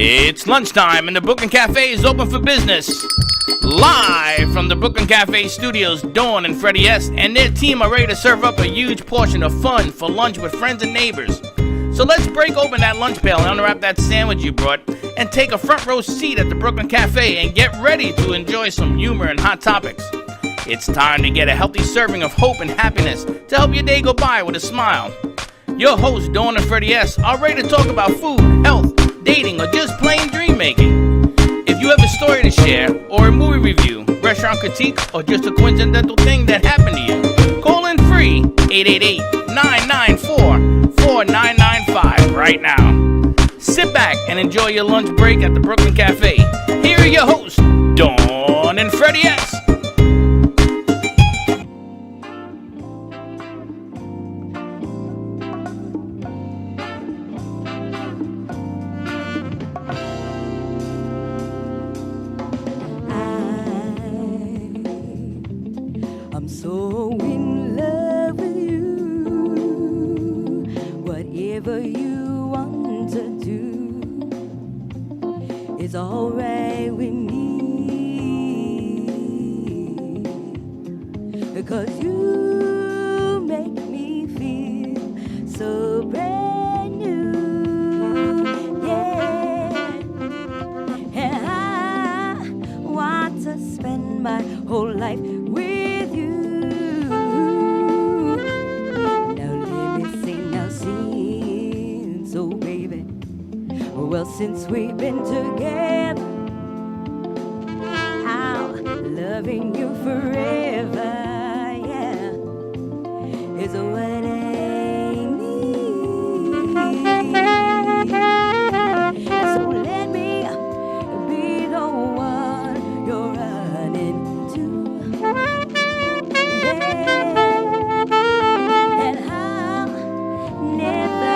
It's lunchtime and the Brooklyn Cafe is open for business. Live from the Brooklyn Cafe studios, Dawn and Freddie S. and their team are ready to serve up a huge portion of fun for lunch with friends and neighbors. So let's break open that lunch pail and unwrap that sandwich you brought and take a front row seat at the Brooklyn Cafe and get ready to enjoy some humor and hot topics. It's time to get a healthy serving of hope and happiness to help your day go by with a smile. Your hosts, Dawn and Freddie S., are ready to talk about food, health, dating, or just plain dream making. If you have a story to share, or a movie review, restaurant critique, or just a coincidental thing that happened to you, call in free 888-994-4995 right now. Sit back and enjoy your lunch break at the Brooklyn Cafe. Here are your hosts, Dawn and Freddie S. So in love with you, whatever you want to do is alright with me, because you make me feel so brand new, yeah, and I want to spend my whole life with you. So baby, well, since we've been together, I'm loving you forever, yeah, is what I need. So let me be the one you're running to, yeah, and I'll never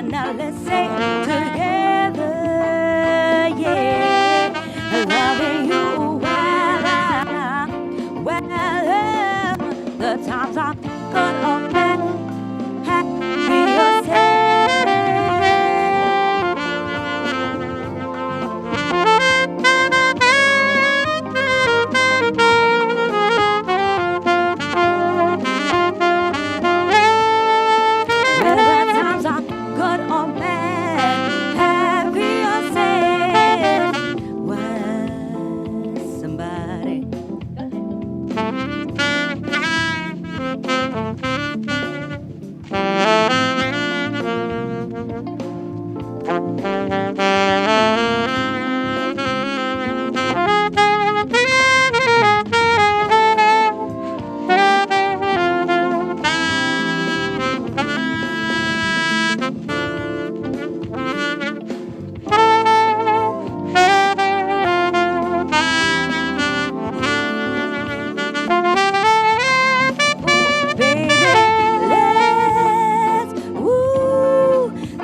now let's say together, yeah, loving you well, the times are good or bad, happy or sad. Well, the times are good or bad, happy or sad, when somebody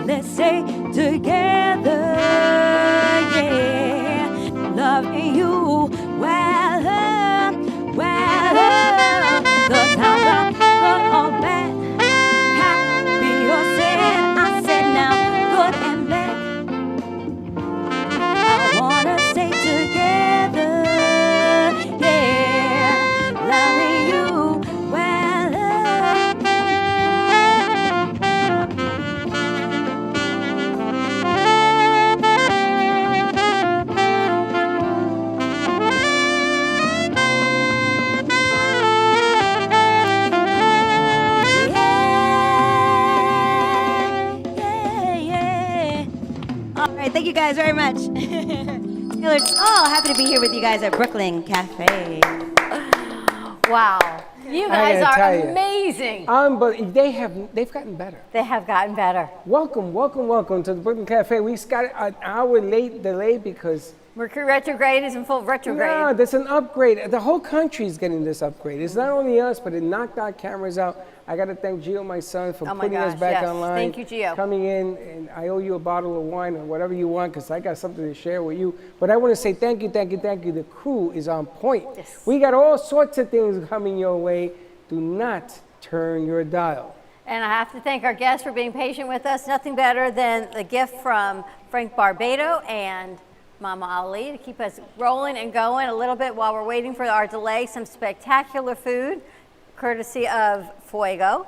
let's say together, yeah, loving you well, the times are good or bad, happy or sad. I said now, good and bad, I wanna stay together, yeah, loving you well. Thank you guys very much. Taylor, oh, happy to be here with you guys at Brooklyn Cafe. Wow. You guys are amazing. But they've gotten better. They have gotten better. Welcome to the Brooklyn Cafe. We got an hour delayed because Mercury retrograde is in full retrograde. No, that's an upgrade. The whole country is getting this upgrade. It's not only us, but it knocked our cameras out. I got to thank Gio, my son, for Oh my putting us gosh, back yes. online. Thank you, Gio. Coming in, and I owe you a bottle of wine or whatever you want, because I got something to share with you. But I want to say thank you, thank you, thank you. The crew is on point. Yes. We got all sorts of things coming your way. Do not turn your dial. And I have to thank our guests for being patient with us. Nothing better than the gift from Frank Barbado and Mama Ali to keep us rolling and going a little bit while we're waiting for our delay. Some spectacular food, courtesy of Fuego.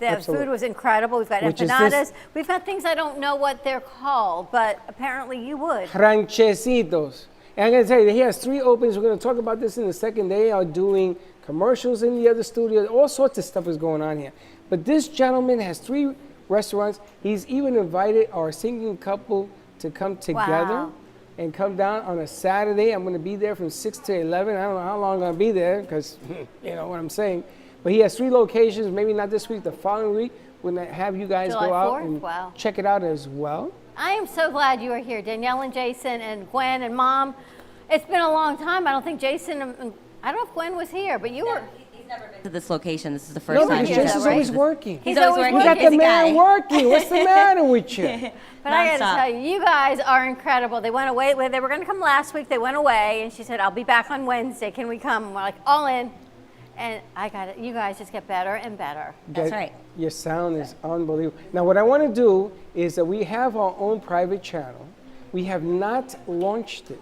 The Absolutely. food was incredible. We've got Which is empanadas. this- We've got things I don't know what they're called, but apparently you would. Ranchecitos. And I'm going to tell you, he has 3 openings. We're going to talk about this in a second. They are doing commercials in the other studio. All sorts of stuff is going on here. But this gentleman has 3 restaurants. He's even invited our singing couple to come together Wow. and come down on a Saturday. I'm going to be there from 6 to 11. I don't know how long I'm going to be there because you know what I'm saying. But he has 3 locations, maybe not this week, the following week. We're going to have you guys July go out 4th? and Wow. check it out as well. I am so glad you are here, Danielle and Jason and Gwen and Mom. It's been a long time. I don't think Jason, I don't know if Gwen was here, but you were. He's never been to this location. This is the first No, time because he's Jason's right? always working. He's always working. We got He's the a man guy. working. What's the matter with you? But I got to Nonstop. tell you, you guys are incredible. They went away. They were going to come last week. They went away, and she said, "I'll be back on Wednesday. Can we come?" And we're like, all in. And I got it. You guys just get better and better. That's That- right. Your sound is unbelievable. Now, what I want to do is that we have our own private channel. We have not launched it.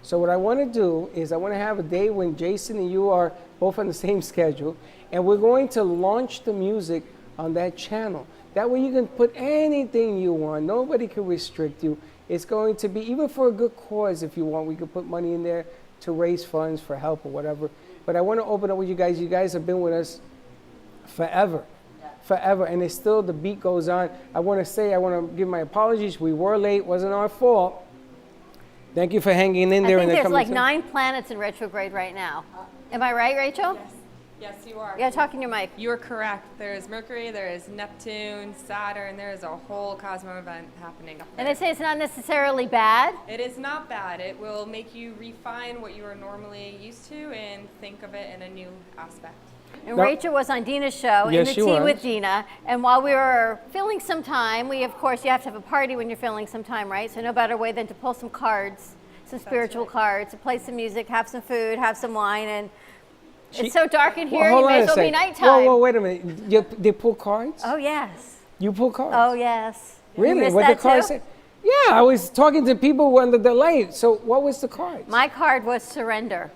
So what I want to do is I want to have a day when Jason and you are both on the same schedule, and we're going to launch the music on that channel. That way you can put anything you want. Nobody can restrict you. It's going to be, even for a good cause if you want, we could put money in there to raise funds for help or whatever. But I want to open up with you guys. You guys have been with us forever. Forever. And it's still, the beat goes on. I want to give my apologies. We were late. Wasn't our fault. Thank you for hanging in I there. think and there's coming like to- 9 planets in retrograde right now. Am I right, Rachel? Yes, you are. Yeah, talking your mic. You are correct. There is Mercury, there is Neptune, Saturn. There is a whole Cosmo event happening up there. And they say it's not necessarily bad. It is not bad. It will make you refine what you are normally used to and think of it in a new aspect. And Now- Rachel was on Dina's show, Yes, In the she Tea was. with Dina. And while we were filling some time, of course, you have to have a party when you're filling some time, right? So no better way than to pull some cards, some spiritual cards, to play some music, have some food, have some wine, and it's so dark in here, hold you on may a as well be second. nighttime. Whoa, wait a minute. They pull cards? Oh, yes. You pull cards? Oh, yes. You Really? missed What that the card too? say? Yeah, I was talking to people under the light. So what was the card? My card was surrender.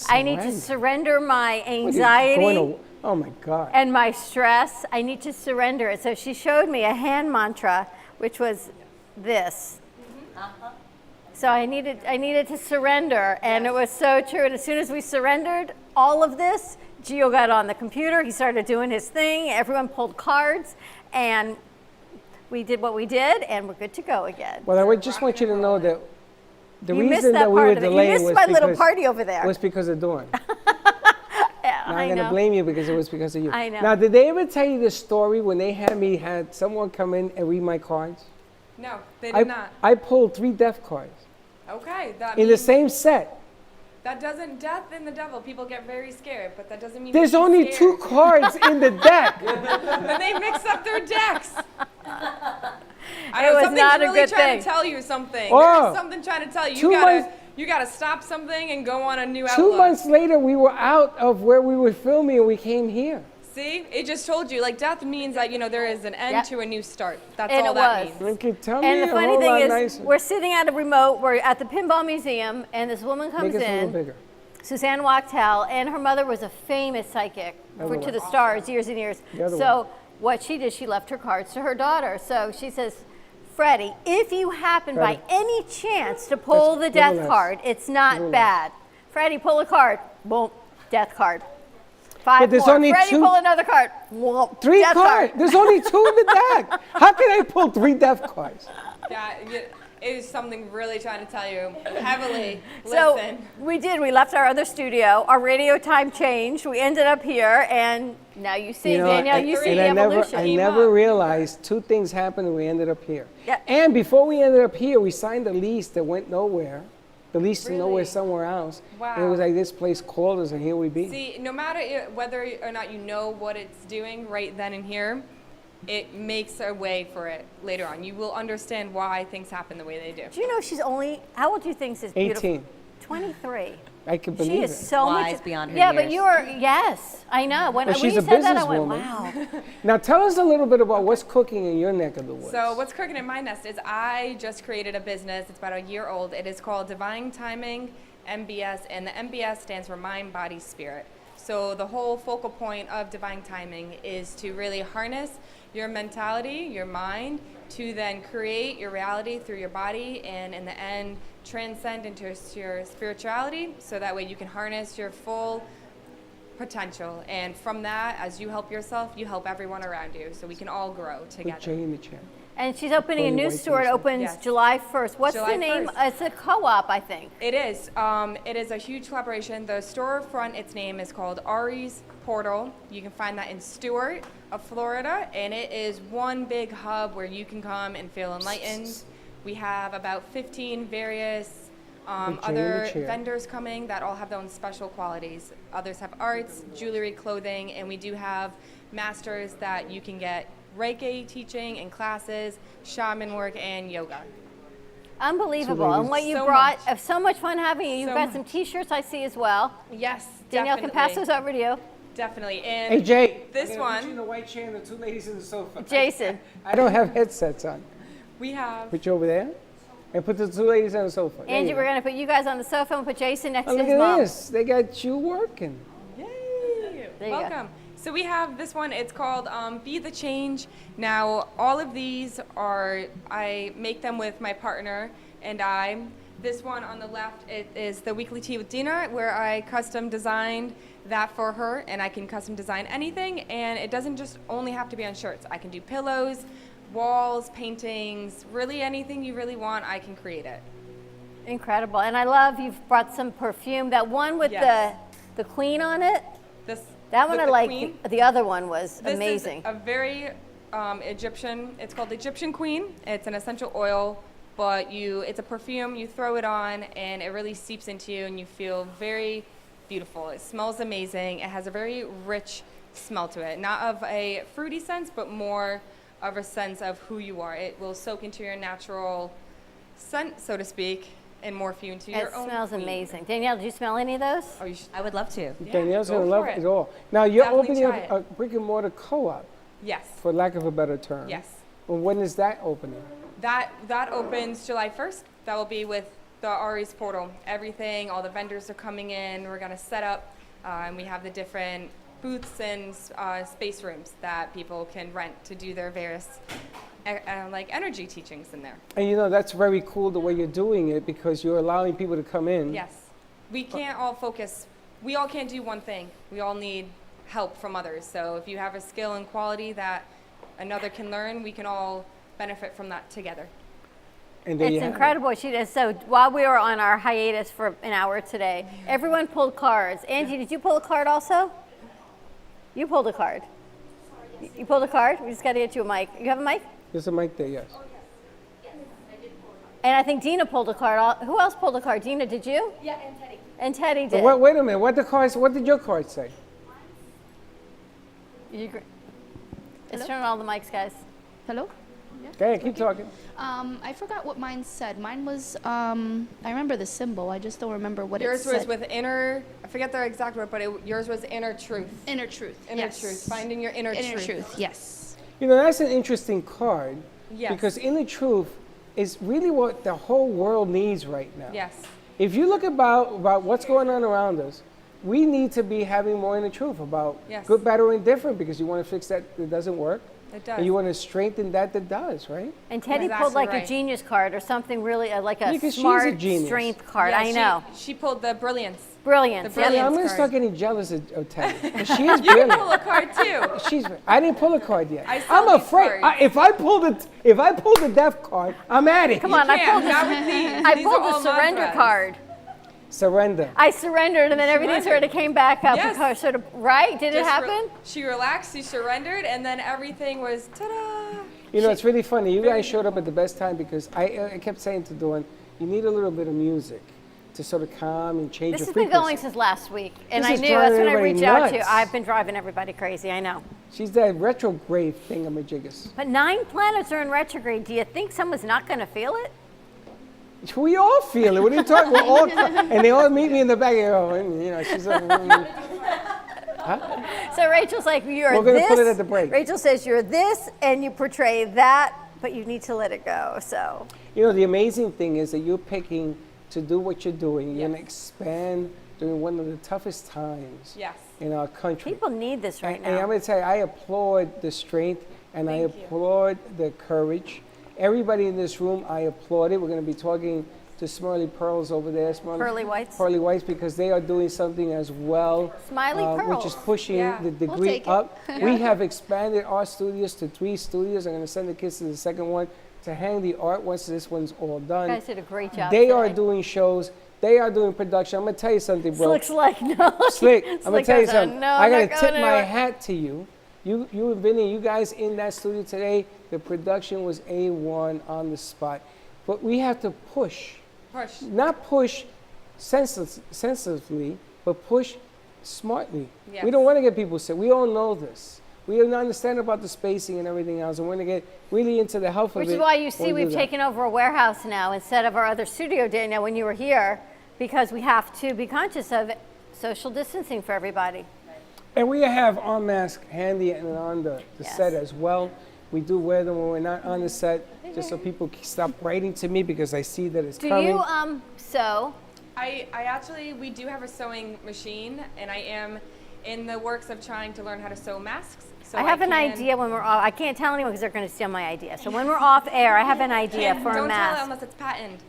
I need to surrender my What are you anxiety going to- oh my God. and my stress. I need to surrender it. So she showed me a hand mantra, which was this. So I needed to surrender, and it was so true. And as soon as we surrendered all of this, Gio got on the computer. He started doing his thing. Everyone pulled cards, and we did what we did, and we're good to go again. Well, I would just want you to know that the You missed reason that that we part were of it. You delaying missed was my little because- party over there. was because of Dawn. Yeah, Now I I'm going to know. blame you because it was because of you. I know. Now, did they ever tell you the story when they had someone come in and read my cards? No, they did not. I pulled 3 death cards Okay, that in the means same set. that doesn't death and the devil. People get very scared, but that doesn't mean There's to be only 2 scared. cards in the deck. Then they mix up their decks. I It know was something's not a really good trying thing. to tell you something. Oh. There's something trying to tell you. 2 You gotta, months- you gotta stop something and go on a new 2 outlook. months later, we were out of where we were filming and we came here. See, it just told you. Like death means that there is an end Yep. to a new start. That's And all it that was. means. Okay, tell me And the a funny whole thing lot is, nicer. we're sitting at a remote. We're at the Pinball Museum, and this woman comes Make us a little in, bigger. Suzanne Wachtel, and her mother was a famous psychic Other To one. the stars, years and years. The other So what she did, she left her cards to her daughter. So she says, Freddie, if you happen by Freddie. any chance to pull the Little death less. card, it's not Little less. bad. Freddie, pull a card. Boom, death card. 5 But there's more. only Freddie, 2 pull another card. Whoa, 3 death cards. card. There's only 2 in the deck. How can I pull 3 death cards? Yeah, is something really trying to tell you heavily. So Listen. we did. We left our other studio. Our radio time changed. We ended up here, and now you see, Danielle, you see the evolution. I never realized two things happened and we ended up here. Yeah. And before we ended up here, we signed a lease that went nowhere. The lease to nowhere somewhere else. Wow. And it was like this place called us and here we be. See, no matter whether or not you know what it's doing right then and here, it makes a way for it later on. You will understand why things happen the way they do. Do you know she's only, how old do you think is beautiful? 18. 23. I can believe She is it. so Wise much. beyond her yeah, but years. you are, yes, I know. When, Well, when she's you a said that, I went, businesswoman. wow. Now tell us a little bit about what's cooking in your neck of the woods. So what's cooking in my nest is I just created a business. It's about a year old. It is called Divine Timing MBS, and the MBS stands for Mind, Body, Spirit. So the whole focal point of Divine Timing is to really harness your mentality, your mind, to then create your reality through your body, and in the end, transcend into your spirituality, so that way you can harness your full potential. And from that, as you help yourself, you help everyone around you, so we can all grow Put together. Jay in the chair. And she's opening a Only new white store. It things. opens Yes. July 1st. What's July the name? 1st. It's a co-op, I think. It is. It is a huge collaboration. The storefront, its name is called Ari's Portal. You can find that in Stuart, of Florida, and it is one big hub where you can come and feel enlightened. We have about 15 various Put Jay in the other chair. vendors coming that all have their own special qualities. Others have arts, jewelry, clothing, and we do have masters that you can get Reiki teaching and classes, shaman work, and yoga. Unbelievable. And what you So brought, much. so much fun having you. You've So got much. some T-shirts I see as well. Yes, Danielle definitely. can pass those over to you. Definitely. And Hey Jay. This I'm gonna put you one- in the white chair and the two ladies in the sofa. Jason. I don't have headsets on. we have Put you over there. And put the two ladies on the sofa. There Angie, you we're go. going to put you guys on the sofa and put Jason next Oh, to look his at mom. this. They got you working. Yay! There you go. Welcome. So we have this one. It's called Be the Change. Now, all of these are, I make them with my partner and I. This one on the left, it is the Weekly Tea with Dina, where I custom designed that for her, and I can custom design anything, and it doesn't just only have to be on shirts. I can do pillows, walls, paintings, really anything you really want, I can create it. Incredible. And I love you've brought some perfume. That one with Yes. the queen on it, This that one with I the like. queen. The other one was This amazing. is a very Egyptian, it's called Egyptian Queen. It's an essential oil, but it's a perfume, you throw it on and it really seeps into you and you feel very beautiful. It smells amazing. It has a very rich smell to it. Not of a fruity sense, but more of a sense of who you are. It will soak into your natural scent, so to speak, and morph you into It your own smells queen. amazing. Danielle, did you smell any of those? Oh, you should, I would love to. yeah, Danielle's go going to love for it all. Now, you're Definitely opening try a brick and mortar co-op, yes, for lack of a better term. yes. Well, when is that opening? That opens July 1st. That will be with the Ari's Portal. Everything, all the vendors are coming in. We're going to set up, and we have the different booths and space rooms that people can rent to do their various like energy teachings in there. And you know, that's very cool the way you're doing it because you're allowing people to come in. Yes. We can't all focus. We all can't do one thing. We all need help from others. So if you have a skill and quality that another can learn, we can all benefit from that together. And there you It's have it. incredible. She does. So while we were on our hiatus for an hour today, everyone pulled cards. Angie, did you pull a card also? You pulled a card. You pulled a card? We just got to get you a mic. You have a mic? There's a mic there, yes. And I think Dina pulled a card. Who else pulled a card? Dina, did you? Yeah, and Teddy. And Teddy did. But wait a minute. What did your card say? Let's turn on all the mics, guys. Hello? Okay, keep talking. I forgot what mine said. Mine was, I remember the symbol. I just don't remember what Yours it said. was with inner, I forget the exact word, but yours was inner truth. Inner truth. Inner yes. truth. Finding your inner truth. yes. You know, that's an interesting card. Yes. Because inner truth is really what the whole world needs right now. Yes. If you look about what's going on around us, we need to be having more inner truth about Yes. good, bad, or indifferent because you want to fix that doesn't work. It does. And you want to strengthen that does, right? And Teddy Exactly pulled like a right. genius card or something really, like a Because she's a smart genius. strength card. Yeah, I know. She pulled the brilliance. Brilliance. The Yep. Yeah, I'm brilliance going to start card. getting jealous of Teddy. 'Cause she is You can brilliant. pull a card too. I didn't pull a card yet. I saw I'm these afraid. cards. If I pull the death card, I'm at it. Come on, I pulled Not the, with these. I These pulled are the all surrender mantras. card. Surrender. I surrendered, and then everything sort of came back up. Yes. Because sort of, right? Did it Just happen? she relaxed, she surrendered, and then everything was ta-da. You know, it's really funny. You guys showed up at the best time because I kept saying to Dawn, you need a little bit of music to sort of calm and change This your has been frequency. going since last week, and This I is knew driving that's when I everybody reached out nuts. to. I've been driving everybody crazy. I know. She's that retrograde thingamajiggas. But 9 planets are in retrograde. Do you think someone's not going to feel it? We all feel it. What are you talking? We're all, and they all meet me in the back. And go, you know, she's like, So Rachel's like, you're We're gonna this. put it at the break. Rachel says you're this, and you portray that, but you need to let it go. So you know, the amazing thing is that you're picking to do what you're doing. You're gonna expand during one of the toughest times Yes. in our country. people need this right And I'm now. going to tell you, I applaud the strength and I Thank you. applaud the courage. Everybody in this room, I applaud it. We're going to be talking to Smiley Pearls over there. Pearly Whites. Pearly Whites, because they are doing something as well. Smiley Which is Pearls. pushing Yeah. the We'll degree take it. up. We have expanded our studios to 3 studios. I'm going to send the kids to the second one to hang the art once this one's all done. You guys did a great job. They are today. doing shows. They are doing production. I'm going to tell you something, bro. Slick's like, no. Slick, I'm gonna Slick tell you goes, something. No, I I'm gotta not tip going my anywhere. hat to you. You and Vinny, you guys in that studio today, the production was A1 on the spot. But we have to push, Push. not push sensitively, but push smartly. Yes. We don't want to get people sick. We all know this. We understand about the spacing and everything else, and we're gonna get really into the health Which of it. is why you see when we do we've that. taken over a warehouse now instead of our other studio, Danielle, when you were here, because we have to be conscious of social distancing for everybody. And we have our mask handy and on the Yes. set as well. We do wear them when we're not on the set, just so people can stop writing to me because I see that it's Do coming. you sew? I actually, we do have a sewing machine, and I am in the works of trying to learn how to sew masks. So I have an can- idea when we're off. I can't tell anyone because they're going to steal my idea. So when we're off air, I have an idea for a Don't tell it mask. unless it's patented.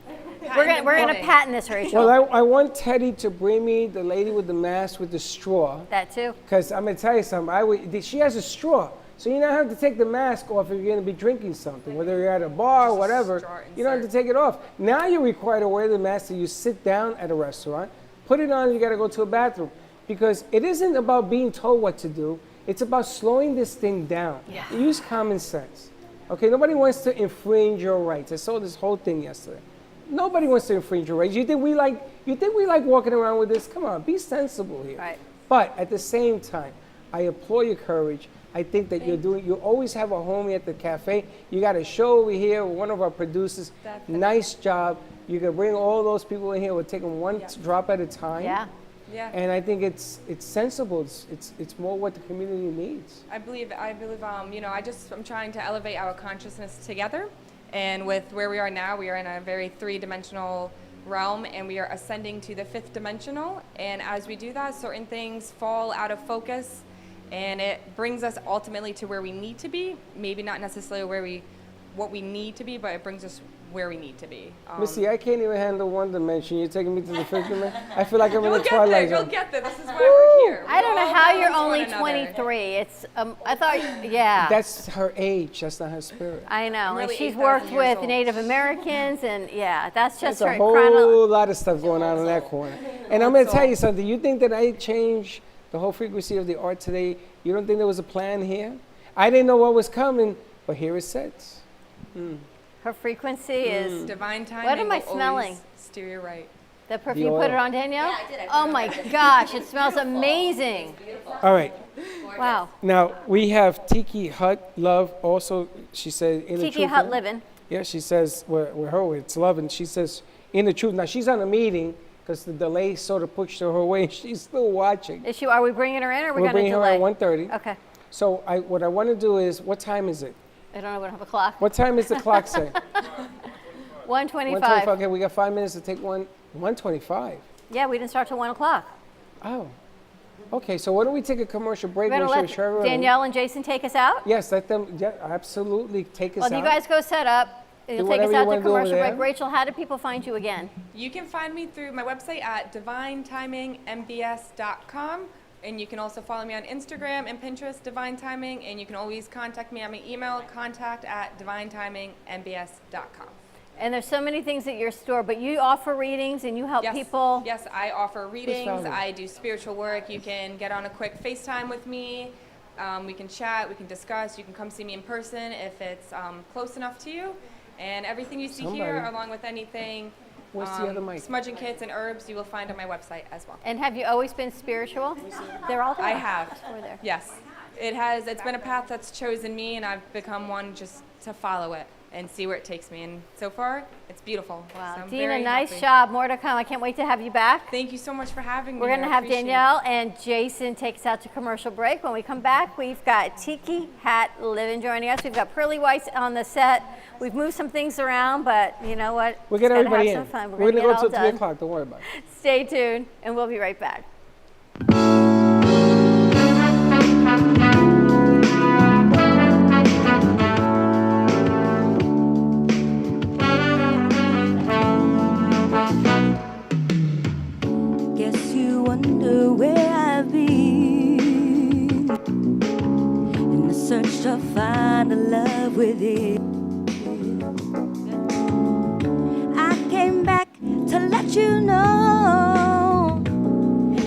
We're gonna patent this, Rachel. Well, I want Teddy to bring me the lady with the mask with the straw. that too. Because I'm going to tell you something. She has a straw. So you don't have to take the mask off if you're going to be drinking something, whether you're at a bar or whatever. straw You don't have to insert. take it off. Now you're required to wear the mask till you sit down at a restaurant. Put it on, you got to go to a bathroom. Because it isn't about being told what to do. It's about slowing this thing down. Yeah. Use common sense. Okay, nobody wants to infringe your rights. I saw this whole thing yesterday. Nobody wants to infringe your rights. You think we like walking around with this? Come on, be sensible here. Right. But at the same time, I applaud your courage. I think that you always have a homie at the cafe. You got a show over here with one of our producers. Definitely. Nice job. You can bring all those people in here. We'll take them one drop at a time. Yeah. Yeah. And I think it's sensible. It's more what the community needs. I believe, you know, I'm trying to elevate our consciousness together. And with where we are now, we are in a very 3-dimensional realm, and we are ascending to the 5th dimensional. And as we do that, certain things fall out of focus, and it brings us ultimately to where we need to be. Maybe not necessarily what we need to be, but it brings us where we need to be. Missy, I can't even handle 1 dimension. You're taking me to the 5th dimension? I feel like I'm in You'll the get there. Twilight You'll Zone. get there. This is why we're here. I don't We know all how you're balance only one another. 23. It's I thought yeah. That's her age. That's not her spirit. I know. really and she's 8,000 worked years with old. Native Americans and yeah, that's just There's her a whole chrono. lot of stuff going on in that corner. And I'm going to tell you something. You think that I changed the whole frequency of the art today? You don't think there was a plan here? I didn't know what was coming, but here it sits. Her frequency is Divine timing. What am I will smelling? always steer you right. the perfume. You put oil. it on, Danielle? Yeah, I did. I put Oh it on. my It's gosh, it smells amazing. All right. Wow. Now, we have Tiki Hut Love also. She said, in the Tiki truth. Hut living. Yeah, she says, with her, it's love. And she says, in the truth. Now, she's on a meeting because the delay sort of pushed her away. She's still watching. Is she? Are we bringing her in, or are we We're going to bringing her delay? at 1:30. Okay. So what I want to do is, what time is it? I don't know. We don't have a clock. What time is the clock say? 1:25. Okay, we got 5 minutes to take 1:25. Yeah, we didn't start till 1 o'clock. Oh. Okay, so why don't we take a commercial break? We're going to We'll let show everyone- Danielle and Jason take us out? Yes, let them, yeah, absolutely take us Well, out. you guys go set up. You'll take us whatever you out to wanna do over commercial break. there. Rachel, how do people find you again? You can find me through my website at divinetimingbs.com. And you can also follow me on Instagram and Pinterest, Divine Timing. And you can always contact me on my email, contact@divinetimingbs.com. And there's so many things at your store, but you offer readings and you help Yes, people. yes, I offer readings. found it? I do spiritual work. You can get on a quick FaceTime with me. We can chat. We can discuss. You can come see me in person if it's close enough to you. And everything you see here, Somebody. along with anything, Where's the other mic? smudging kits and herbs, you will find on my website as well. And have you always been spiritual? They're all there. I have. Over there. Yes. It's been a path that's chosen me, and I've become one just to follow it and see where it takes me. And so far, it's beautiful. Wow, So I'm Dina, very nice happy. job. More to come. I can't wait to have you back. Thank you so much for having me. We're going to I have appreciate it. Danielle and Jason take us out to commercial break. When we come back, we've got Tiki Hat Living joining us. We've got Pearly Whites on the set. We've moved some things around, but you know what? We'll get It's gotta everybody have in. some fun. We're We're going to gonna go get till it 3 all done. o'clock. Don't worry about it. Stay tuned, and we'll be right back. Guess you wonder where I've been in the search to find a love within. I came back to let you know,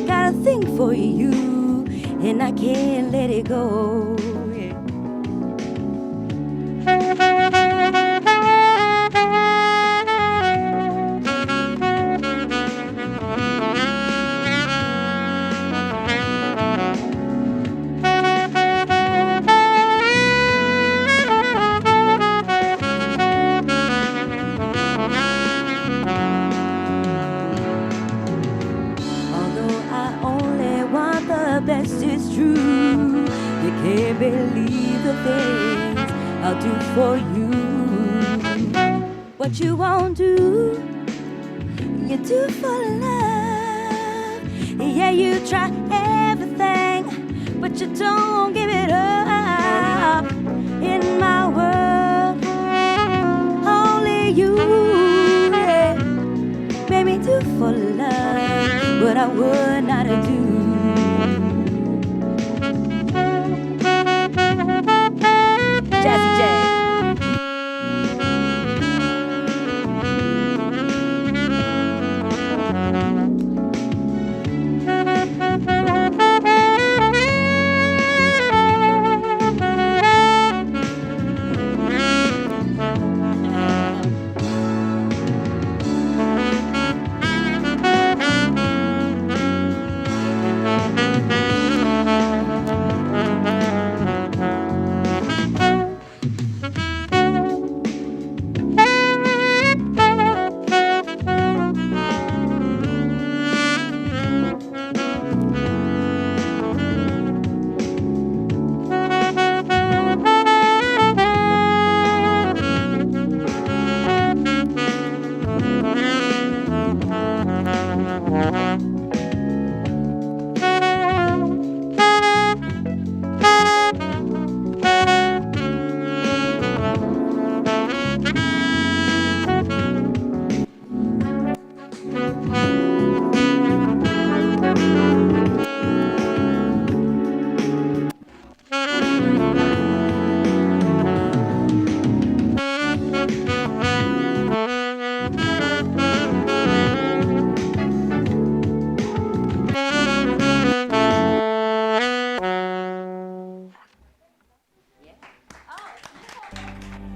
got a thing for you, and I can't let it go. Yeah. Although I only want the best, it's true. You can't believe the things I'll do for you. What you won't do, you do for love. Yeah, you try everything, but you don't give it up. In my world, only you. Yeah. Made me do for love what I would not do. Jazzy J.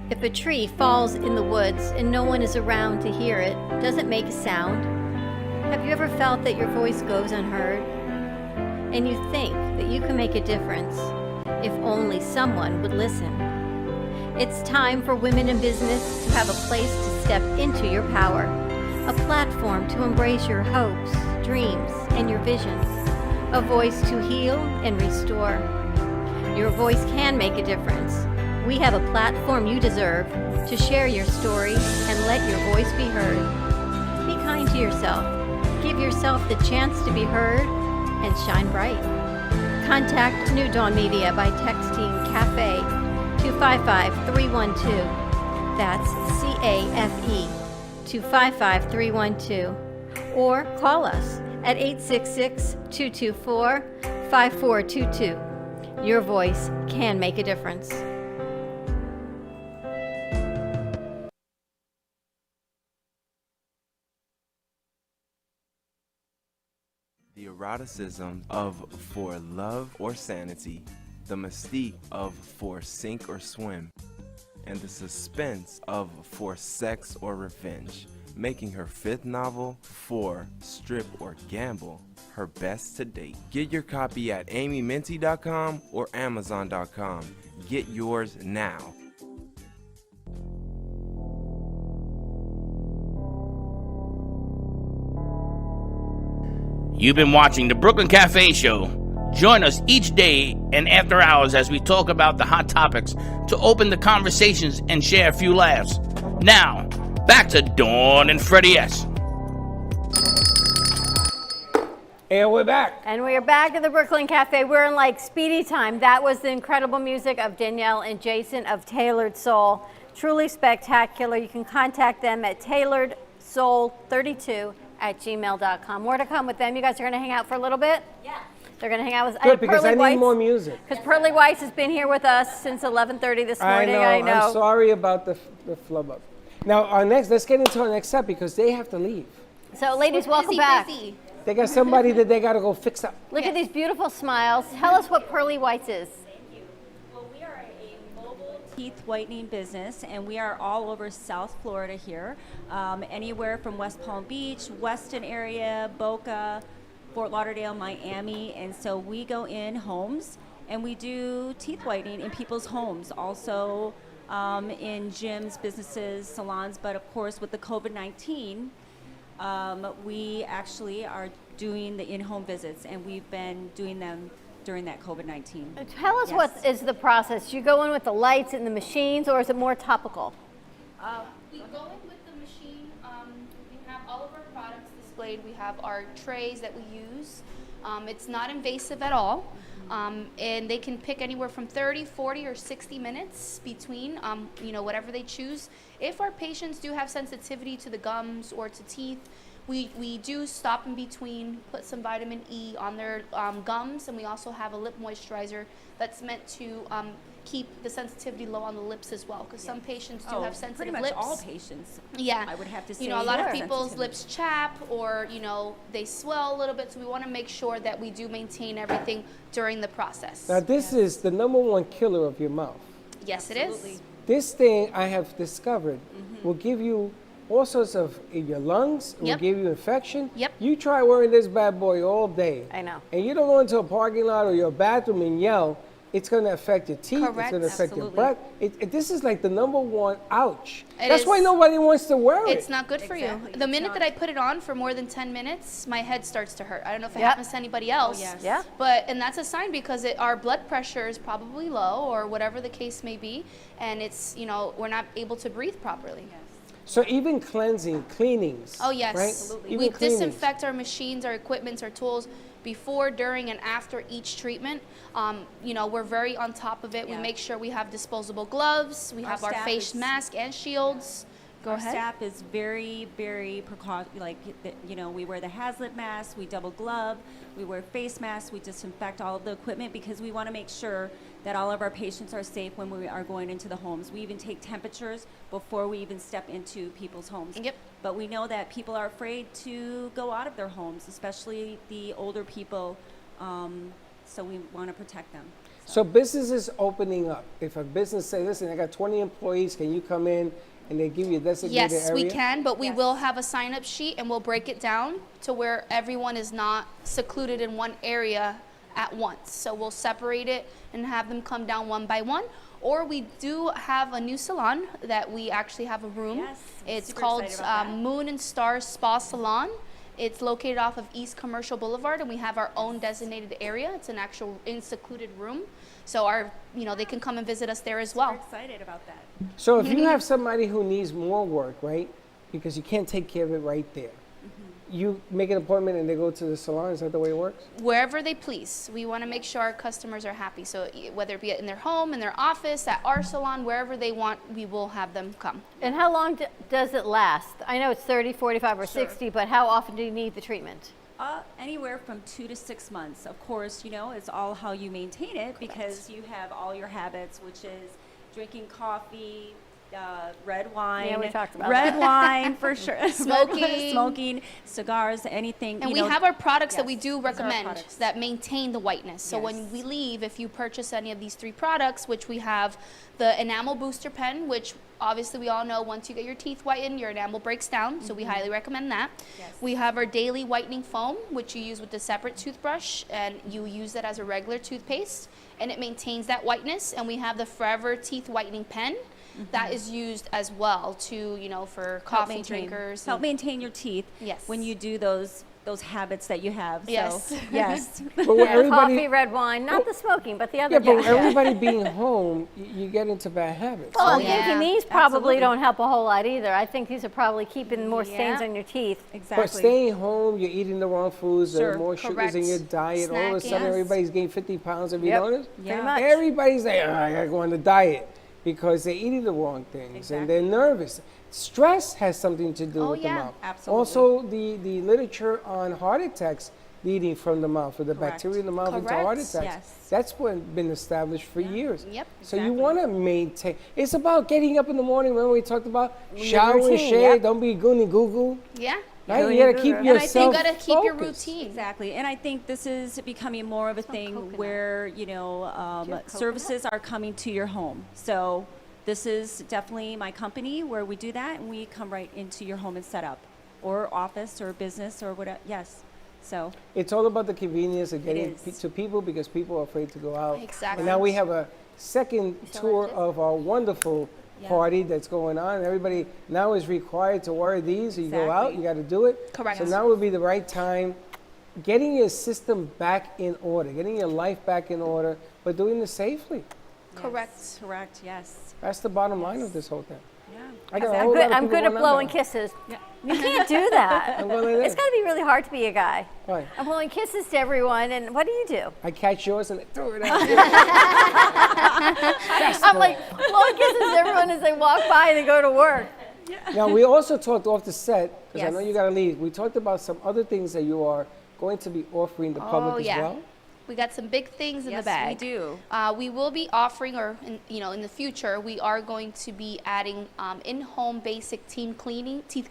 If a tree falls in the woods and no one is around to hear it, does it make a sound? Have you ever felt that your voice goes unheard? And you think that you can make a difference if only someone would listen. It's time for women in business to have a place to step into your power, a platform to embrace your hopes, dreams, and your visions, a voice to heal and restore. Your voice can make a difference. We have a platform you deserve to share your story and let your voice be heard. Be kind to yourself. Give yourself the chance to be heard. and shine bright. Contact New Dawn Media by texting CAFE to 55312. That's CAFE to 55312. Or call us at 866-224-5422. Your voice can make a difference. The eroticism of For Love or Sanity, the mystique of For Sink or Swim, and the suspense of For Sex or Revenge, making her fifth novel, For Strip or Gamble, her best to date. Get your copy at amyminty.com or amazon.com. Get yours now. You've been watching the Brooklyn Cafe Show. Join us each day and after hours as we talk about the hot topics to open the conversations and share a few laughs. Now, back to Dawn and Freddie S. And we're back. And we are back at the Brooklyn Cafe. We're in like speedy time. That was the incredible music of Danielle and Jason of Tailored Soul. Truly spectacular. You can contact them at tailoredsoul32@gmail.com. More to come with them. You guys are going to hang out for a little bit? Yeah. They're going to hang out with Good, because Pearly I need Whites, more music. because Pearly Whites has been here with us since 11:30 this morning. I know. I'm sorry about the flub up. Now, let's get into our next step because they have to leave. So, ladies, welcome back. They got somebody that they got to go fix up. Look at these beautiful smiles. Tell us what Pearly Whites is. Well, we are a mobile teeth whitening business, and we are all over South Florida here, anywhere from West Palm Beach, Weston area, Boca, Fort Lauderdale, Miami, and so we go in homes and we do teeth whitening in people's homes, also in gyms, businesses, salons, but of course with the COVID-19, we actually are doing the in-home visits, and we've been doing them during that COVID-19. Tell us what is the process. You go in with the lights and the machines, or is it more topical? We go in with the machine. We have all of our products displayed. We have our trays that we use. It's not invasive at all. And they can pick anywhere from 30, 40, or 60 minutes between, whatever they choose. If our patients do have sensitivity to the gums or to teeth, we do stop in between, put some vitamin E on their gums, and we also have a lip moisturizer that's meant to keep the sensitivity low on the lips as well, because some patients do have sensitive pretty much lips. all patients. Yeah, I would have to say. a lot of are people's sensitive. lips chap, or they swell a little bit. So we want to make sure that we do maintain everything during the process. Now, this is the #1 killer of your mouth. Yes, it is. This thing I have discovered will give you all sorts of in your lungs. It will Yep. give you infection. Yep. You try wearing this bad boy all day. I know. And you don't go into a parking lot or your bathroom and yell. It's going to affect your teeth. It's Correct. going to affect your Absolutely. breath. This is like the #1 ouch. It That's is. why nobody wants to wear it. It's not good for Exactly. you. The It's minute not. that I put it on for more than 10 minutes, my head starts to hurt. I don't know if it Yep. happens to anybody else. yes. Yeah. And that's a sign, because our blood pressure is probably low, or whatever the case may be, and it's, we're not able to breathe properly. So even cleanings. Oh, yes. Right? Absolutely. Even We cleanings. disinfect our machines, our equipment, our tools before, during, and after each treatment. We're very on top of it. Yeah. We make sure we have disposable gloves. We Our have our staff face is- mask and shields. Go Our ahead. staff is very, very we wear the hazmat mask, we double glove, we wear face masks, we disinfect all of the equipment because we want to make sure that all of our patients are safe when we are going into the homes. We even take temperatures before we even step into people's homes. Yep. But we know that people are afraid to go out of their homes, especially the older people, so we want to protect them. So businesses opening up. If a business say, listen, I got 20 employees, can you come in? And they give you a designated Yes, area? we can, but we will have a sign-up sheet, and we'll break it down to where everyone is not secluded in one area at once. So we'll separate it and have them come down one by one. Or we do have a new salon that we actually have a room. Yes, I'm It's super called excited about that. Moon and Stars Spa Salon. It's located off of East Commercial Boulevard, and we have our own designated area. It's an actual secluded room. So they can come and visit us there as well. We're excited about that. So if you have somebody who needs more work, right? Because you can't take care of it right there. you make an appointment and they go to the salon. Is that the way it works? Wherever they please. We want to make sure our customers are happy. So whether it be in their home, in their office, at our salon, wherever they want, we will have them come. And how long does it last? I know it's 30, 45, or 60, but how often do you need the treatment? Anywhere from 2 to 6 months. Of course, you know, it's all how you maintain it because you have all your habits, which is drinking coffee, red wine. Yeah, we talked about red that. wine for sure. Smoking. Smoking, cigars, anything. And you we know, have our products that we yes, do these are our recommend products. that maintain the whiteness. So when Yes. we leave, if you purchase any of these 3 products, which we have the enamel booster pen, which obviously we all know once you get your teeth whitened, your enamel breaks down. So we highly recommend that. Yes. We have our daily whitening foam, which you use with a separate toothbrush, and you use that as a regular toothpaste, and it maintains that whiteness. And we have the Forever Teeth Whitening Pen. That is used as well to, you know, for coffee drinkers. Help and- maintain your teeth Yes. when you do those habits that you have. Yes. So, yes. But with Yeah, everybody, coffee, red wine, not the smoking, but the other yeah, but with things. everybody being home, you get into bad habits. Well, I'm Yeah, thinking these probably absolutely. don't help a whole lot either. I think these are probably keeping more stains Yeah. on your teeth. Exactly. But staying home, you're eating the wrong foods, there are Sure. more sugars in your Correct. diet. All of a sudden, Snacking. everybody's gained 50 pounds. Have you Yep. noticed? Yeah. Pretty much. Everybody's like, "Oh, I gotta go on the diet because they're eating the wrong things and they're nervous. Stress has something to do Oh, with the yeah. mouth. Absolutely. Also, the literature on heart attacks leading from the mouth, or the Correct. bacteria in the mouth into heart Correct. attacks. Yes. That's been established for years. Yep. So you Exactly. want to maintain. It's about getting up in the morning. Remember we talked about shower and routine, shave. yep. Don't be goony goo goo. Yeah. Right? Goony You got to goo keep goo. And I think yourself you gotta keep your focused. routine. Exactly, and I think this is becoming more of a thing where services are coming to your home. So this is definitely my company where we do that, and we come right into your home and set up, or office, or business, or whatever. Yes, so It's all about the convenience of getting is. to people because people are afraid to go out. Exactly. And now we have a second still tour like this? of our wonderful Yeah. party that's going on. Everybody now is required to wear these. You go out, Exactly. you got to do it. Correct. So now would be the right time. Getting your system back in order, getting your life back in order, but doing it safely. Correct. yes, correct, yes, That's the bottom line of this whole thing. yeah. I got a I'm whole good, lot of I'm people good at going on blowing now. kisses. You can't do that. I'm going like It's this. got to be really hard to be a guy. Right. I'm blowing kisses to everyone, and what do you do? I catch yours and I throw it out. I'm like blowing kisses to everyone as they walk by and they go to work. Now, we also talked off the set, because I know Yes. you got to leave. We talked about some other things that you are going to be offering the public Oh, as yeah. well. We got some big things in Yes, the bag. we do. We will be offering, in the future, we are going to be adding in-home basic teeth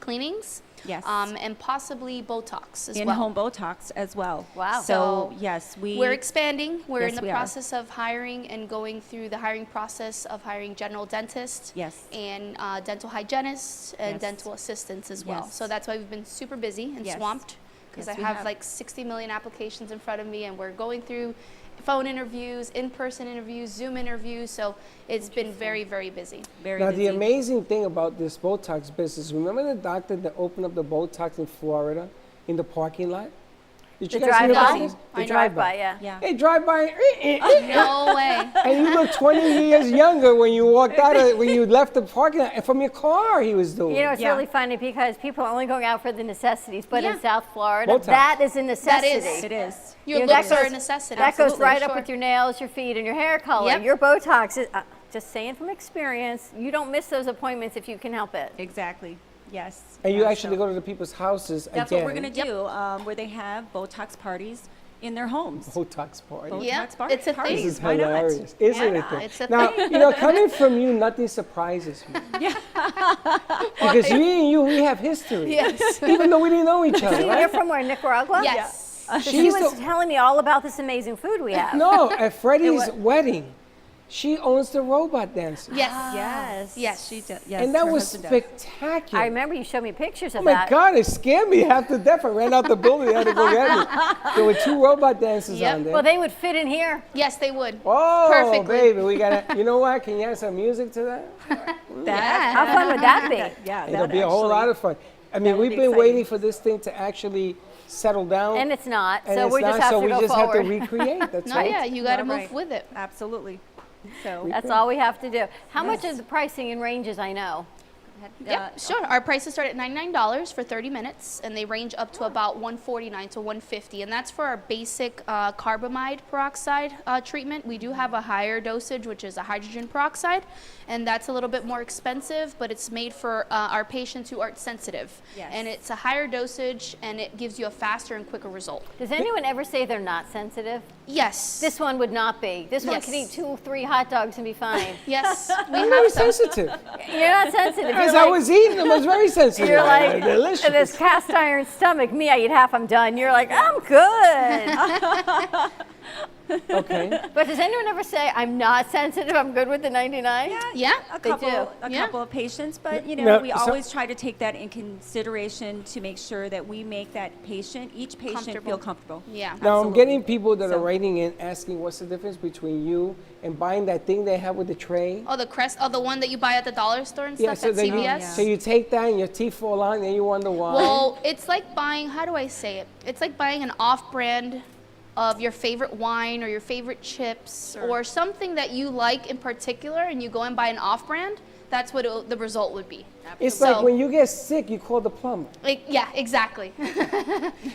cleanings. Yes. And possibly Botox as well. In-home Botox as well. Wow. So So yes, We're expanding. We're Yes, in the we are. process of hiring and going through the hiring process of hiring general dentists Yes. and dental hygienists and Yes. dental assistants as well. Yes. So that's why we've been super busy and Yes. swamped because Yes, I we have have. like 60 million applications in front of me and we're going through phone interviews, in-person interviews, Zoom interviews. So it's been very, very busy. very Now, busy. the amazing thing about this Botox business, remember the doctor that opened up the Botox in Florida in the parking lot? Did you The guys hear about drive-by? this? I The know. Drive-by, yeah. Yeah. Hey, drive by, No way. and you look 20 years younger when you walked out of, when you left the parking lot, and from your car he was doing. You know, it's Yeah. really funny because people are only going out for the necessities, but Yeah. in South Florida, Botox. that is a necessity. is. It is. Your You know, looks that are a goes- necessity. That goes absolutely, right up sure. with your nails, your feet, and your hair color. Yep. Your Botox is, just saying from experience, you don't miss those appointments if you can help it. Exactly. Yes. And you Yeah, actually so go to the people's houses That's again. what we're going to do, where they have Botox parties in their homes. Botox party. Botox Yeah, bar- it's a parties. This is Why not? hilarious. Isn't Yeah, it? Though? it's a Now, thing. you know, coming from you, nothing surprises me. Because me and you, we have history. Yes. Even though we didn't know each other, You're right? from where, Nicaragua? Yes. So She she used was to- telling me all about this amazing food we have. No, at Freddie's wedding, she owns the robot dancer. Yes. Yes. Yes. She does. Yes, And that her was husband does. spectacular. I remember you showed me pictures of Oh my that. God, it scared me half to death. I ran out the building. I had to go get me. There were 2 robot dancers Yep. on there. Well, they would fit in here. Yes, they would. Oh, Perfectly. baby, we gotta. You know what? Can you add some music to that? How fun would that be? Yeah, It'll that be a whole actually- lot of fun. I mean, would we've be been exciting. waiting for this thing to actually settle down. And it's not, and so it's we just not, have so to we go just forward. have to recreate. That's Not all. yet. You got to Not move right. with it. Absolutely. So That's all we have to do. How much is the pricing in ranges, I know? Yep, sure. Our prices start at $99 for 30 minutes, and they range up to about $149 to $150, and that's for our basic carbamide peroxide treatment. We do have a higher dosage, which is a hydrogen peroxide, and that's a little bit more expensive, but it's made for our patients who aren't sensitive. Yes. And it's a higher dosage, and it gives you a faster and quicker result. Does anyone ever say they're not sensitive? Yes. This one would not be. This one Yes. could eat 2 or 3 hot dogs and be fine. Yes, we I'm very have some. sensitive. You're not sensitive. As You're I like, was eating them, I was very sensitive. you're like delicious. this cast iron stomach. Me, I eat half, I'm done. You're like, I'm good. Okay. But does anyone ever say, I'm not sensitive, I'm good with the 99? Yeah. A They couple, do. a Yeah. couple of patients, but you know, No, we so- always try to take that in consideration to make sure that we make that patient, each patient, Comfortable. feel comfortable. Yeah. Now I'm Absolutely. getting people that are So- writing in asking what's the difference between you and buying that thing they have with the tray. Oh, the crest, the one that you buy at the dollar store and Yeah, stuff at then you, CVS. so you take that and your teeth fall out and then you wonder why. Well, it's like buying, how do I say it? It's like buying an off-brand of your favorite wine or your favorite chips or something that you like in particular, and you go and buy an off-brand. That's what the result would be. It's So- like when you get sick, you call the plumber. Yeah, exactly.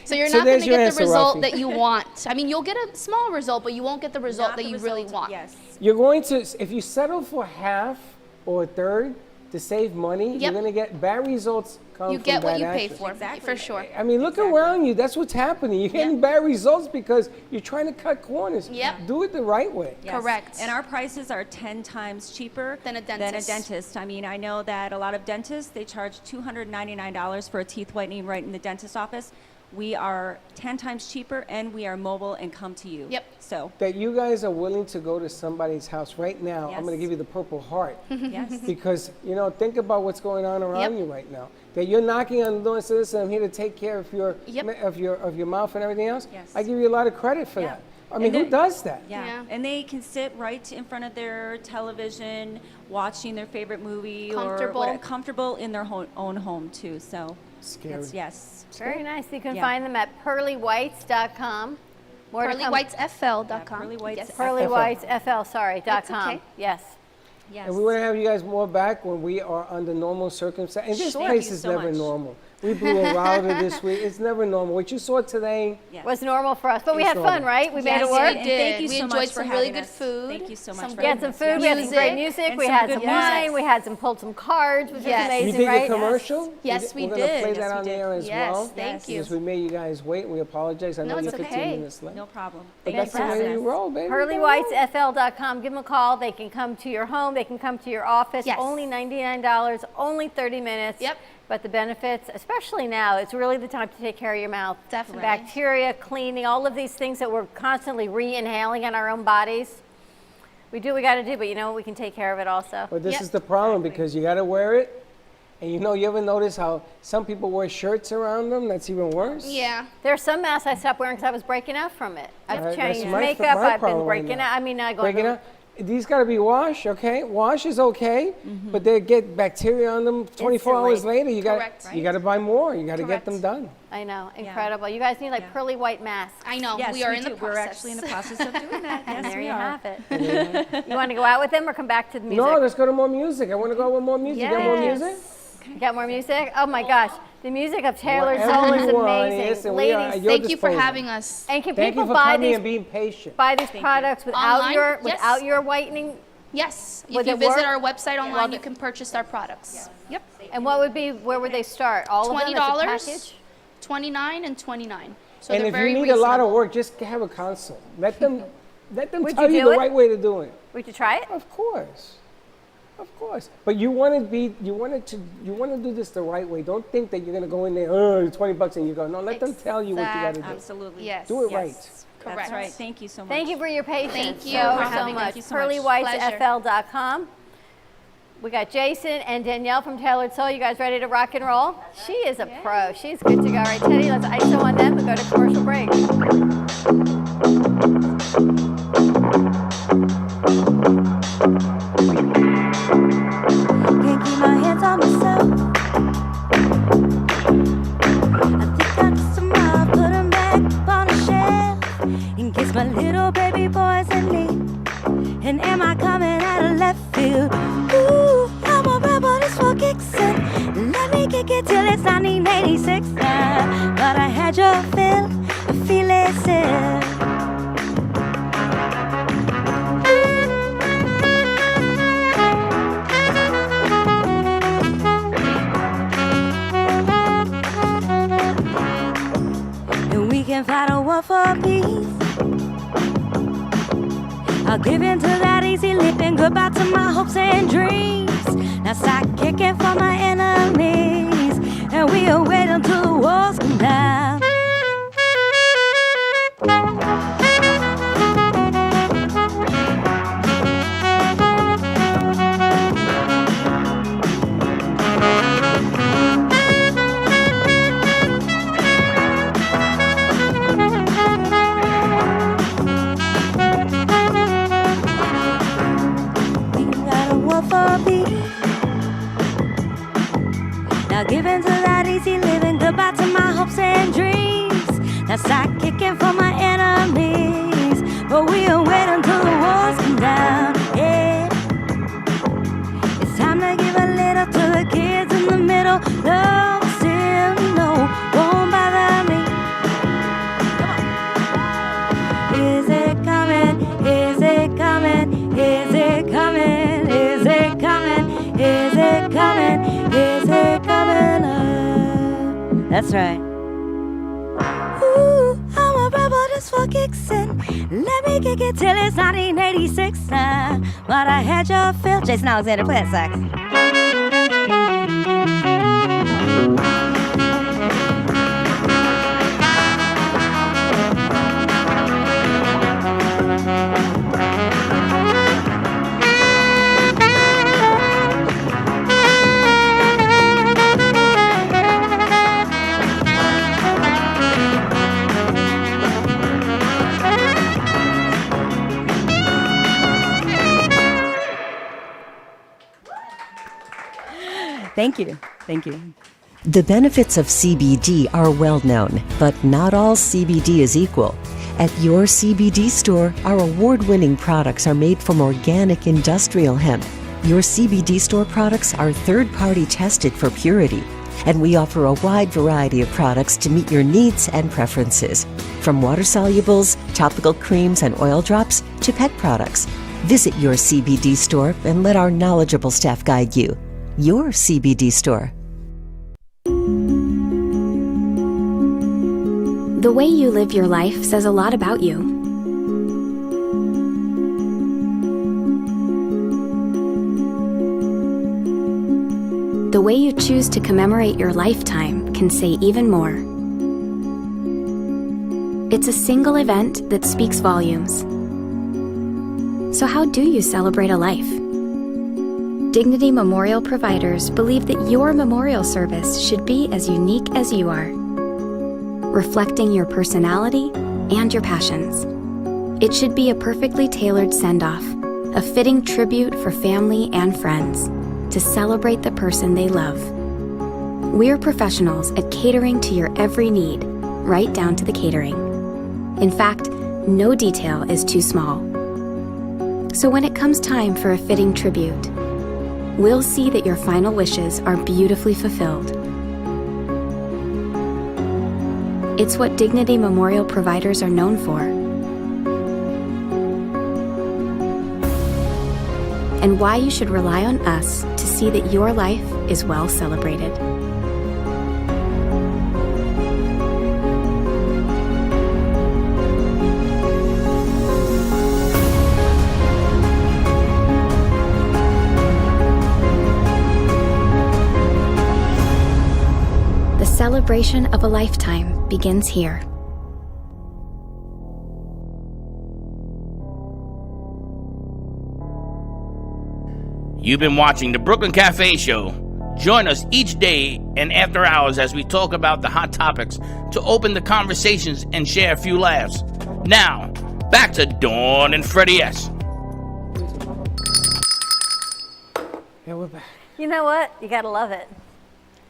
So you're So not going there's to your get answer, the result Rafi. that you want. I mean, you'll get a small result, but you won't get the result Not that the you really result- want. Yes. You're going to, if you settle for half or a third to save money, you're Yep. going to get bad results come You from get what bad you pay actions. for, Exactly. for sure. I mean, look around you. That's what's happening. You're getting bad results because you're trying to cut corners. Yep. Do it the right way. Yes. Correct. And our prices are 10 times cheaper Than a dentist. I mean, I know that a lot of dentists, they charge $299 for a teeth whitening right in the dentist office. We are 10 times cheaper, and we are mobile and come to you. Yep. So, That you guys are willing to go to somebody's house right now. I'm Yes. going to give you the Purple Heart. yes. Because, you know, think about what's going on around Yep. you right now. That you're knocking on the door and saying, listen, I'm here to take care of your, Yep. of your mouth and everything else. Yes. I give you a lot of credit for Yeah. that. I mean, And who then- does that? Yeah. Yeah. And they can sit right in front of their television, watching their favorite movie Comfortable. or comfortable in their own home too. So, Scary. it's, yes. Very nice. You can Yeah. find them at pearlywhites.com. More to come. PearlyWhitesFL.com. Yeah, Pearly Whites Yes. FL. Pearlywhitesfl.com. okay. Yes. Yes. And we want to have you guys more back when we are under normal circumstances. And this Thank place you is so never much. normal. We blew a router this week. It's never normal. What you saw today, Yes. Was normal for us, but we It's had fun, normal. right? We made Yes, it work. we did. Thank you We so enjoyed much some for really having good us. food. Thank you so much some for We had having some us. food, we had some great Music. music, And we some had good some music. wine, we had some pulled some cards, which Yes. was amazing, you did right? the commercial. Yes, we We're going to did. play Yes, that we on did. there as Yes, well. thank you. Because we made you guys wait. We apologize. I know No, you're it's 15 okay. minutes late. No problem. But Thank that's you the for way having you us. roll, baby. PearlyWhitesFL.com. Give them a call. They can come to your home. They can come to your office. Yes. Only $99. Only 30 minutes. Yep. But the benefits, especially now, it's really the time to take care of your mouth. Definitely. Bacteria, cleaning, all of these things that we're constantly re-inhaling in our own bodies. We do what we got to do, but you know what? We can take care of it also. But this Yep. is the problem because you got to wear it. And you know, you ever notice how some people wear shirts around them? That's even worse. Yeah. There are some masks I stopped wearing because I was breaking out from it. I've Right, changed that's my makeup. my I've problem been right breaking now. out. I mean, I go. Breaking out. These got to be washed, okay? Wash is okay, but they get bacteria on them 24 hours Instantly. later. You got Correct. you got to buy more. You got to get Correct. them done. I know, incredible. You guys need like Yeah. pearly white masks. I know. Yes, we are in the do. process. We're actually in the process of doing that. And Yes, there we you are. have it. You want to go out with them or come back to the music? No, let's go to more music. I want to go with more music. You got more Yes. music? You got more music? Oh my gosh, the music of Taylor Whatever Zoll is you want, amazing. listen, we are at Ladies, your Thank you for disposal. having us. and can Thank you people for buy coming these and being patient. products without Online? your Yes. without your whitening? Yes. Would If you it visit work? our website online, Well, you can purchase our products. Yep. And what would be where would they start? All of them as a $20, package? $29 and $29. So And they're if very you need a lot of reasonable. work, just have a consult. Let them Would tell you you do the it? right way to do it. Would you try it? Of course. Of course. But you want to do this the right way. Don't think that you're going to go in there, oh, $20 and you go. No, let them tell you what you got to do. Absolutely. Yes. Do it Yes. right. That's Correct. right. Thank you so much. Thank you for your patience. Thank you so, for so having us. much. Thank you so much. PearlyWhitesFL.com. We got Jason and Danielle from Tailored Soul. You guys ready to rock and roll? She is a pro. She's good to go. All right, Teddy, let's ISO on them and go to commercial break. Can't keep my hands on myself. I think I just tomorrow put 'em back up on a shelf in case my little baby boy's in need. And am I coming out of left field? Ooh, I'm a rebel, this what kicks in. can fight a war for peace. I'll give in to that easy living. Goodbye to my hopes and dreams. Now start kicking for my enemies, and we'll wait until the walls come down. Now give in to that easy living. Goodbye to my hopes and dreams. Now start kicking for my enemies, but we'll wait until the walls come down. Yeah, it's time to give a little to the kids in the middle. No, still no, won't bother me. Is it coming? Is it coming? Is it coming? Is it coming? Is it coming? Is it coming up? That's right. Ooh, I'm a rebel just for kicks in. Let me kick it till it's 1986 now. But I had your fill. Jason Alexander, play that sax. Thank you. Thank you. The benefits of CBD are well known, but not all CBD is equal. At your CBD store, our award-winning products are made from organic industrial hemp. Your CBD store products are third-party tested for purity, and we offer a wide variety of products to meet your needs and preferences. From water solubles, topical creams and oil drops, to pet products. Visit your CBD store and let our knowledgeable staff guide you. Your CBD store. The way you live your life says a lot about you. The way you choose to commemorate your lifetime can say even more. It's a single event that speaks volumes. So how do you celebrate a life? Dignity Memorial providers believe that your memorial service should be as unique as you are, reflecting your personality and your passions. It should be a perfectly tailored send-off, a fitting tribute for family and friends to celebrate the person they love. We're professionals at catering to your every need, right down to the catering. In fact, no detail is too small. So when it comes time for a fitting tribute, we'll see that your final wishes are beautifully fulfilled. It's what Dignity Memorial providers are known for. And why you should rely on us to see that your life is well celebrated. The celebration of a lifetime begins here. You've been watching the Brooklyn Cafe Show. Join us each day and after hours as we talk about the hot topics to open the conversations and share a few laughs. Now, back to Dawn and Freddie S. Yeah, we're back. You know what? You gotta love it.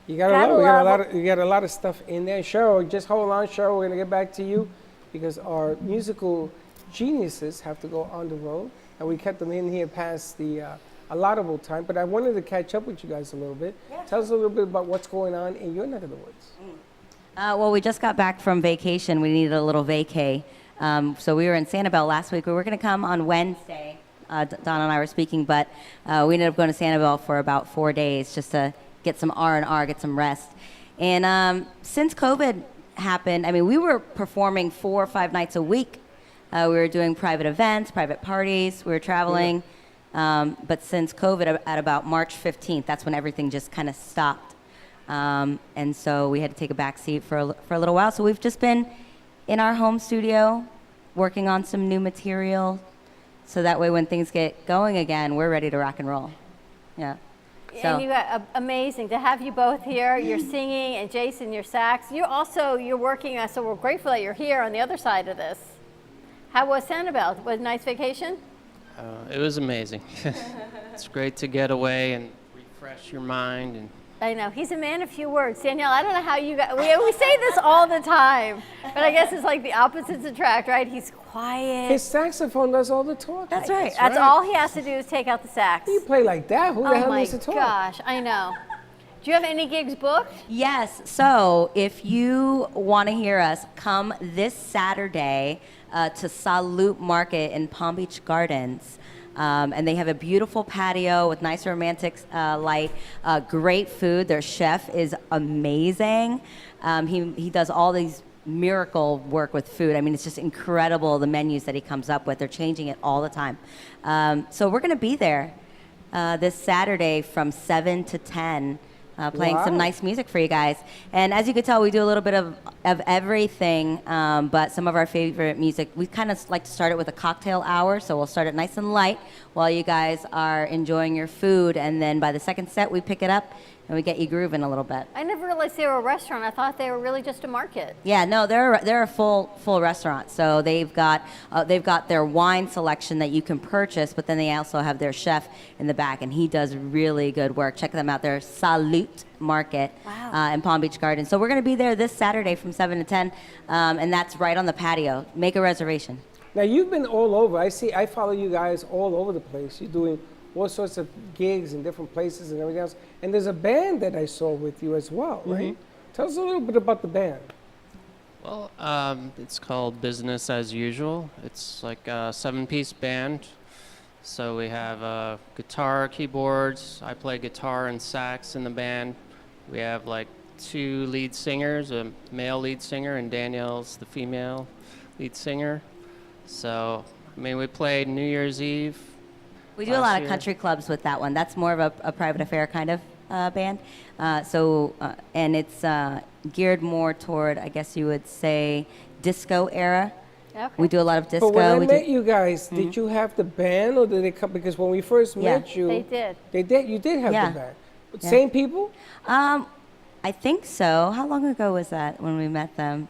You gotta love it. We got a lot of stuff in there. Cheryl, just hold on, Cheryl. We're gonna get back to you because our musical geniuses have to go on the road, and we kept them in here past the allotable time. But I wanted to catch up with you guys a little bit. Yeah. Tell us a little bit about what's going on in your neck of the woods. Well, we just got back from vacation. We needed a little vacay. So we were in Sanibel last week. We were going to come on Wednesday. Don and I were speaking, but we ended up going to Sanibel for about 4 days just to get some R&R, get some rest. And since COVID happened, I mean, we were performing 4 or 5 nights a week. We were doing private events, private parties. We were traveling. But since COVID, at about March 15th, that's when everything just kind of stopped. And so we had to take a back seat for a little while. So we've just been in our home studio working on some new material. So that way when things get going again, we're ready to rock and roll. Yeah. So. And you got amazing to have you both here. You're singing, and Jason, your sax. You're working, so we're grateful that you're here on the otve side of this. How was Sanibel? Was it a nice vacation? It was amazing. It's great to get away and refresh your mind. And I know, he's a man of few words. Danielle, I don't know how you got, we say this all the time, but I guess it's like the opposites attract, right? He's quiet. His saxophone does all the talking. That's right. That's all he has to do is take out the sax. You play like that, who the hell needs to talk? Oh my gosh, I know. Do you have any gigs booked? Yes. So if you want to hear us, come this Saturday to Salute Market in Palm Beach Gardens. And they have a beautiful patio with nice romantic light, great food. Their chef is amazing. He does all these miracle work with food. I mean, it's just incredible, the menus that he comes up with. They're changing it all the time. So we're going to be there this Saturday from 7 to 10. Playing some nice music for you guys. And as you can tell, we do a little bit of everything, but some of our favorite music, we kind of like to start it with a cocktail hour, so we'll start it nice and light while you guys are enjoying your food, and then by the second set, we pick it up and we get you grooving a little bit. I never realized they were a restaurant. I thought they were really just a market. Yeah, no, they're a full restaurant. So they've got their wine selection that you can purchase, but then they also have their chef in the back, and he does really good work. Check them out. They're Salute Market in Palm Beach Gardens. So we're going to be there this Saturday from 7 to 10, and that's right on the patio. Make a reservation. Now you've been all over. I follow you guys all over the place. You're doing all sorts of gigs in different places and everything else. And there's a band that I saw with you as well, right? Tell us a little bit about the band. well, it's called Business as Usual. It's like a 7-piece band. So we have guitar, keyboards. I play guitar and sax in the band. We have like 2 lead singers, a male lead singer, and Danielle's the female lead singer. So, I mean, we played New Year's Eve. We do a lot of country clubs with that one. That's more of a private affair kind of band. And it's geared more toward, I guess you would say, disco era. Okay. We do a lot of disco. But when I met you guys, did you have the band or did they come? Because when we first met you, They did. They did. You did have the band. Yeah. Same people? I think so. How long ago was that when we met them?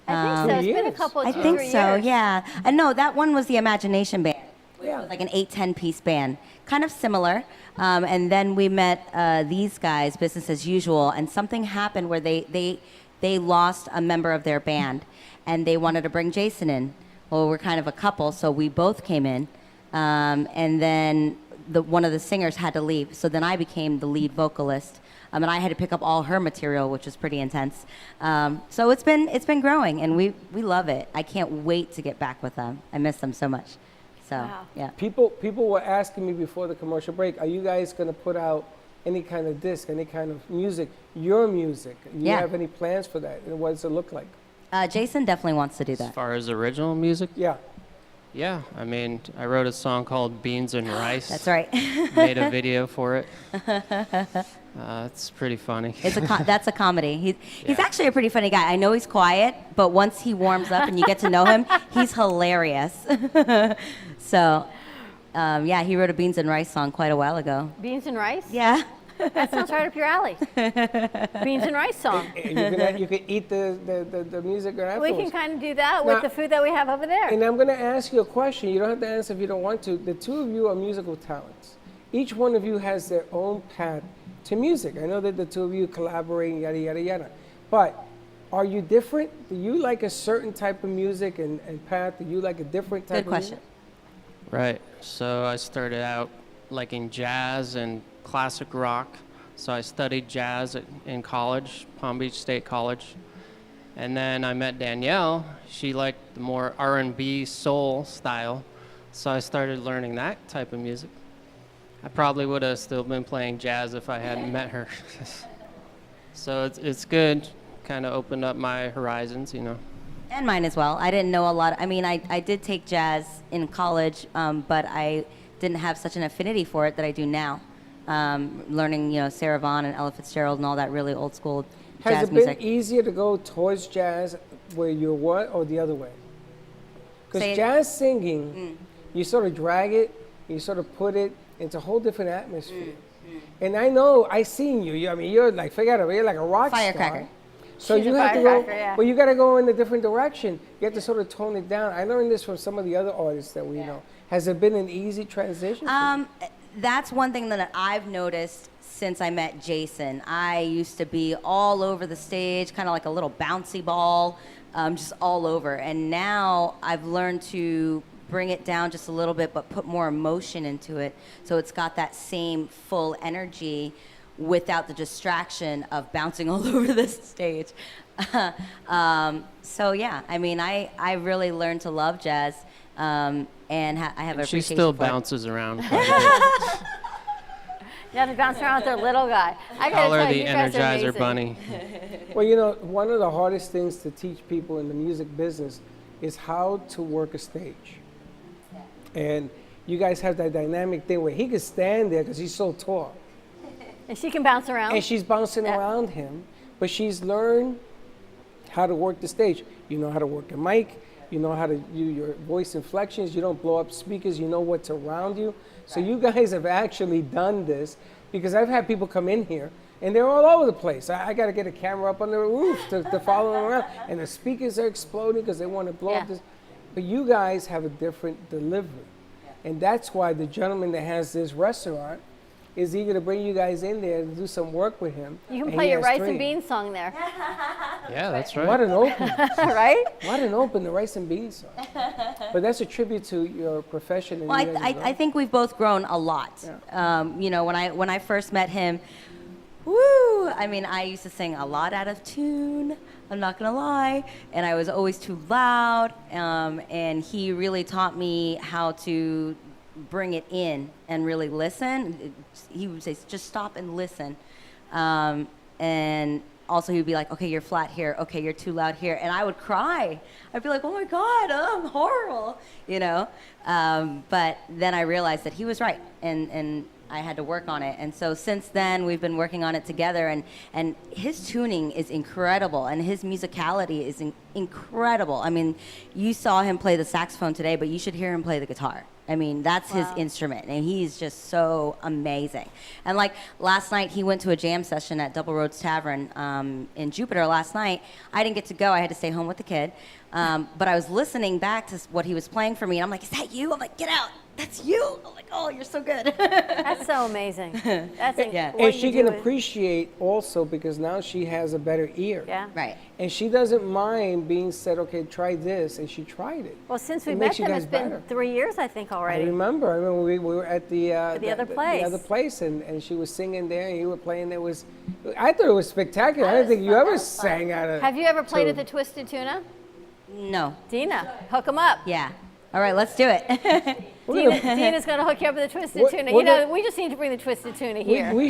I think so. It's been a couple of I think so, yeah. And no, that one was the Imagination Band. Yeah. It was like an 8-10 piece band. Kind of similar. And then we met these guys, Business as Usual, and something happened where they lost a member of their band, and they wanted to bring Jason in. Well, we're kind of a couple, so we both came in. And then one of the singers had to leave, so then I became the lead vocalist. And I had to pick up all her material, which was pretty intense. So it's been growing, and we love it. I can't wait to get back with them. I miss them so much. So yeah. People were asking me before the commercial break, are you guys going to put out any kind of disc, any kind of music, your music? You have any plans for that? And what does it look like? Jason definitely wants to do that. As far as original music? Yeah. Yeah, I mean, I wrote a song called Beans and Rice. That's right. Made a video for it. It's pretty funny. That's a comedy. He's actually a pretty funny guy. I know he's quiet, but once he warms up and you get to know him, he's hilarious. So, yeah, he wrote a Beans and Rice song quite a while ago. Beans and rice? Yeah. That sounds right up your alley. Beans and rice song. You can eat the music afterwards. We can kind of do that with the food that we have over there. And I'm going to ask you a question. You don't have to answer if you don't want to. The two of you are musical talents. Each one of you has their own path to music. I know that the two of you collaborate, yada, yada, yada. But are you different? Do you like a certain type of music and path? Do you like a different type of music? Right. So I started out liking jazz and classic rock. So I studied jazz in college, Palm Beach State College. And then I met Danielle. She liked the more R&B soul style. So I started learning that type of music. I probably would have still been playing jazz if I hadn't met her. So it's good kind of opened up my horizons, you know. And mine as well. I didn't know a lot. I mean, I did take jazz in college, but I didn't have such an affinity for it that I do now. Learning, you know, Sarah Vaughan and Ella Fitzgerald and all that really old school Has jazz it music. been easier to go towards jazz where you're what or the other way? Say Because it- jazz singing, you sort of drag it, you sort of put it into a whole different atmosphere. And I know, I seen you. I mean, you're like, forget it, you're like a rock Firecracker. star. So She's you a have to go, firecracker, yeah. well, you got to go in a different direction. You have to sort of tone it down. I learned this from some of the other artists that we know. Has it been an easy transition? for you? That's one thing that I've noticed since I met Jason. I used to be all over the stage, kind of like a little bouncy ball, just all over. And now I've learned to bring it down just a little bit, but put more emotion into it. So it's got that same full energy without the distraction of bouncing all over the stage. So yeah, I mean, I really learned to love jazz, and I have She appreciation still for it. bounces around quite a bit. You have to bounce around with their little guy. I gotta Call her tell you, the you guys are Energizer amazing. Bunny. Well, you know, one of the hardest things to teach people in the music business is how to work a stage. And you guys have that dynamic thing where he could stand there because he's so tall. And she can bounce around. And she's bouncing around him, but she's learned how to work the stage. You know how to work a mic, you know how to use your voice inflections, you don't blow up speakers, you know what's around you. So you guys have actually done this because I've had people come in here and they're all over the place. I got to get a camera up on the roof to follow them around. And the speakers are exploding because they want to blow up this. But you guys have a different delivery. And that's why the gentleman that has this restaurant is eager to bring you guys in there to do some work with him. You can And play he your has rice 3. and beans song there. Yeah, that's right. What an open. Right? What an open, the rice and beans song. But that's a tribute to your profession. And Well, you guys' I think we've both grown a lot. You know, when I first met him, woo! I mean, I used to sing a lot out of tune. I'm not gonna lie, and I was always too loud. And he really taught me how to bring it in and really listen. He would say, just stop and listen. And also he would be like, okay, you're flat here. Okay, you're too loud here. And I would cry. I'd be like, oh my God, I'm horrible, you know? But then I realized that he was right, and I had to work on it. And so since then, we've been working on it together, and his tuning is incredible, and his musicality is incredible. I mean, you saw him play the saxophone today, but you should hear him play the guitar. I mean, that's his instrument, and he's just so amazing. And like last night, he went to a jam session at Double Roads Tavern in Jupiter last night. I didn't get to go. I had to stay home with the kid. But I was listening back to what he was playing for me, and I'm like, is that you? I'm like, get out. That's you. I'm like, oh, you're so good. That's so amazing. That's Yeah. what And you she do can is- appreciate also because now she has a better ear. Yeah. Right. And she doesn't mind being said, okay, try this, and she tried it. Well, since we It met makes you them, guys it's been better. 3 years, I think, I already. remember. I remember we were at the other place. The other place, and she was singing there, and you were playing. It was, I thought it was spectacular. I didn't think you ever sang out of. Have you ever played at tune. the Twisted Tuna? No. Dina, hook them up. Yeah. All right, let's do it. Dina's going to hook you up with the Twisted What- Tuna. what You know, the- we just need to bring the Twisted Tuna here. We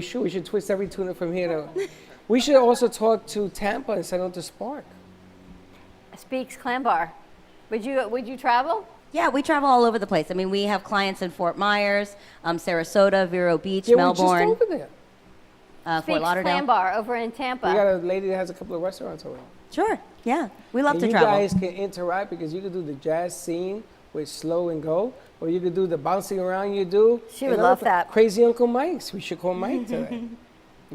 should twist every tuna from here to. We should also talk to Tampa and send them to Spark. Speaks Clam Bar. Would you travel? Yeah, we travel all over the place. I mean, we have clients in Fort Myers, Sarasota, Vero Beach, Yeah, Melbourne, we're just over there. Fort Speaks Lauderdale. Clam Bar over in Tampa. We got a lady that has a couple of restaurants over there. Sure. Yeah, we love And to you travel. guys can interact because you can do the jazz scene with slow and go, or you could do the bouncing around you do. She and would other love pla- that. Crazy Uncle Mike's. We should call Mike today.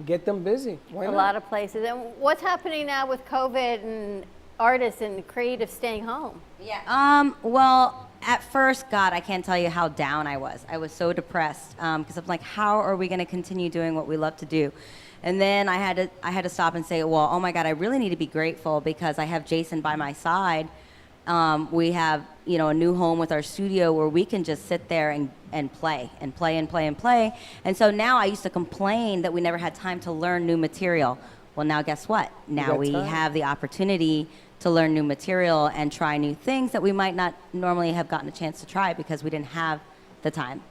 Get them busy. Why A not? lot of places. And what's happening now with COVID and artists and creatives staying home? Yeah. Well, at first, God, I can't tell you how down I was. I was so depressed because I'm like, how are we going to continue doing what we love to do? And then I had to stop and say, well, oh my God, I really need to be grateful because I have Jason by my side. We have, you know, a new home with our studio where we can just sit there and play and play and play and play. And so now I used to complain that we never had time to learn new material. Well, now guess what? Now got we time. have the opportunity to learn new material and try new things that we might not normally have gotten a chance to try because we didn't have the time.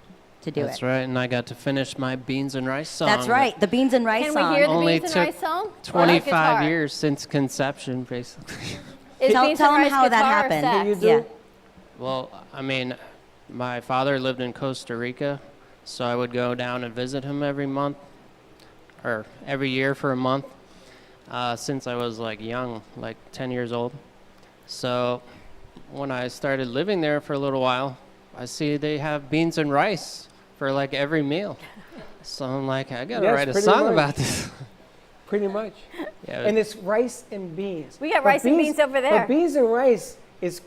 to do That's it. right, and I got to finish my Beans and Rice song. That's right, the Beans and Rice Can song. we hear the Only Beans and took Rice song? 25 years since conception, basically. Is Tell Beans them and Rice how that guitar or happened. sax? Can you do? Yeah. Well, I mean, my father lived in Costa Rica, so I would go down and visit him every month, or every year for a month, since I was like young, like 10 years old. So when I started living there for a little while, I see they have beans and rice for like every meal. So I'm like, I gotta Yes, write a pretty song much. about this. Pretty much. Yeah, And it's rice and beans. We got But rice and beans over there. But beans and rice is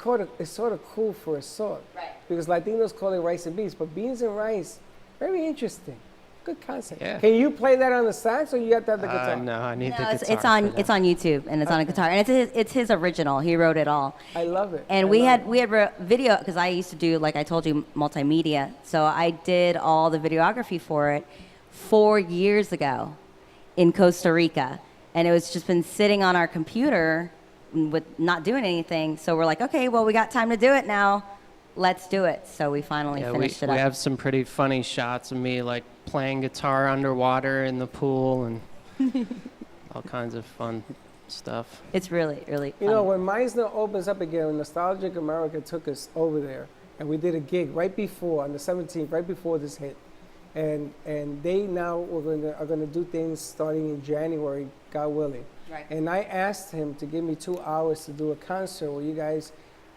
sort of cool for a song. Right. Because Latinos call it rice and beans. But beans and rice, very interesting. Good concept. Yeah. Can you play that on the sax or you have to have the guitar? no, I need No, the guitar. it's on for it's that. on YouTube and it's on a guitar and it's his original. He wrote it all. I love it. And I we love had video because I used to do, like I told you, multimedia. So I did all the videography for it 4 years ago in Costa Rica, and it was just been sitting on our computer with not doing anything. So we're like, okay, well we got time to do it now. Let's do it. So we finally finished it we up. have some pretty funny shots of me like playing guitar underwater in the pool and all kinds of fun stuff. It's really, really You fun. know, when Meisner opens up again, when Nostalgic America took us over there, and we did a gig right before, on the 17th, right before this hit. And they now are going to do things starting in January, God willing. Right. And I asked him to give me 2 hours to do a concert where you guys,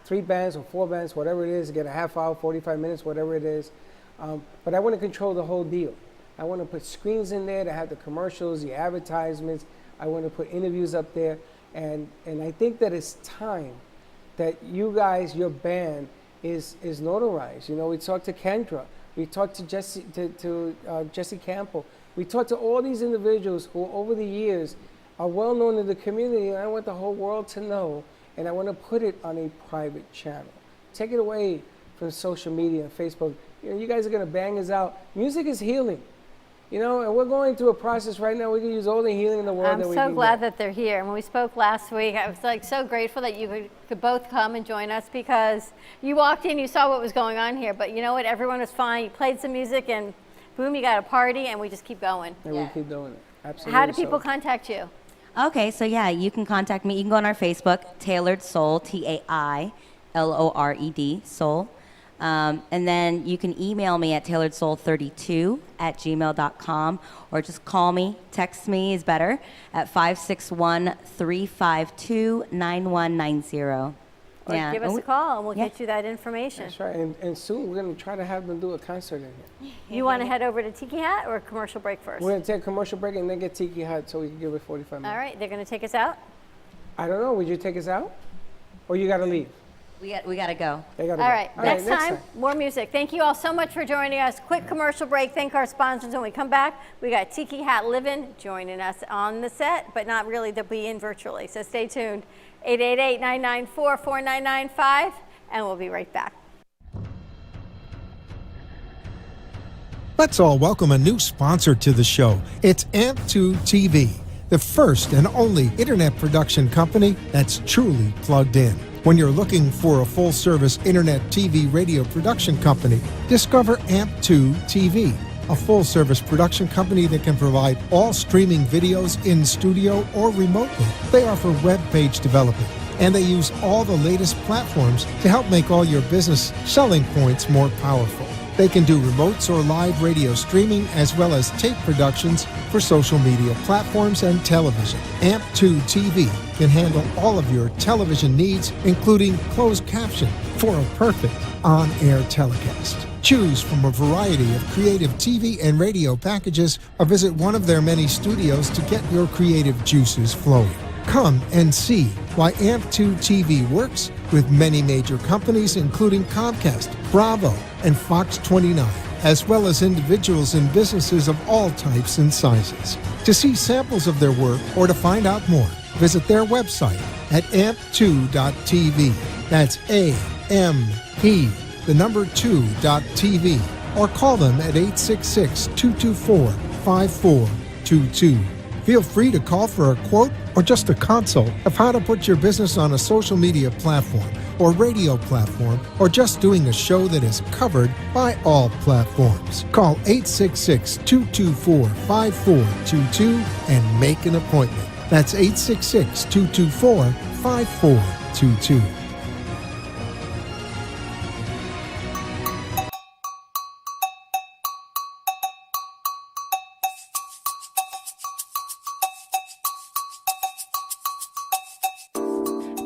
3 bands or 4 bands, whatever it is, get a half hour, 45 minutes, whatever it is. But I want to control the whole deal. I want to put screens in there to have the commercials, the advertisements. I want to put interviews up there. And I think that it's time that you guys, your band, is notarized. You know, we talked to Kendra. We talked to Jesse Campbell. We talked to all these individuals who over the years are well known in the community, and I want the whole world to know, and I want to put it on a private channel. Take it away from social media and Facebook. You know, you guys are going to bang us out. Music is healing. You know, and we're going through a process right now. We can use all the healing in the world I'm that we so can glad get. that they're here. And when we spoke last week, I was like so grateful that you could both come and join us because you walked in, you saw what was going on here, but you know what? Everyone was fine. You played some music and boom, you got a party and we just keep going. And we keep doing it. Absolutely. How do people so. contact you? Okay, so yeah, you can contact me. You can go on our Facebook, Tailored Soul, TAILORED, Soul. And then you can email me at tailoredsoul32@gmail.com or just call me, text me is better, at 561-352-9190. Or give us a call and we'll yeah. get you that information. That's right. And soon we're going to try to have them do a concert in here. You want to head over to Tiki Hat or a commercial break first? We're going to take a commercial break and then get Tiki Hut so we can give it 45 minutes. All right, they're going to take us out? I don't know. Would you take us out? Or you got to leave? We got to go. They got to All go. right, next time, more music. Thank you all so much for joining us. Quick commercial break. Thank our sponsors. When we come back, we got Tiki Hat Livin' joining us on the set, but not really. They'll be in virtually. So stay tuned. 888-994-4995, and we'll be right back. Let's all welcome a new sponsor to the show. It's AMP2 TV, the first and only internet production company that's truly plugged in. When you're looking for a full-service internet TV radio production company, discover AMP2 TV, a full-service production company that can provide all streaming videos in studio or remotely. They offer web page development, and they use all the latest platforms to help make all your business selling points more powerful. They can do remotes or live radio streaming as well as tape productions for social media platforms and television. AMP2 TV can handle all of your television needs, including closed caption for a perfect on-air telecast. Choose from a variety of creative TV and radio packages or visit one of their many studios to get your creative juices flowing. Come and see why AMP2 TV works with many major companies including Comcast, Bravo, and Fox 29, as well as individuals and businesses of all types and sizes. To see samples of their work or to find out more, visit their website at amp2.tv. That's AMP2.tv, or call them at 866-224-5422. Feel free to call for a quote or just a consult of how to put your business on a social media platform or radio platform, or just doing a show that is covered by all platforms. Call 866-224-5422 and make an appointment. That's 866-224-5422.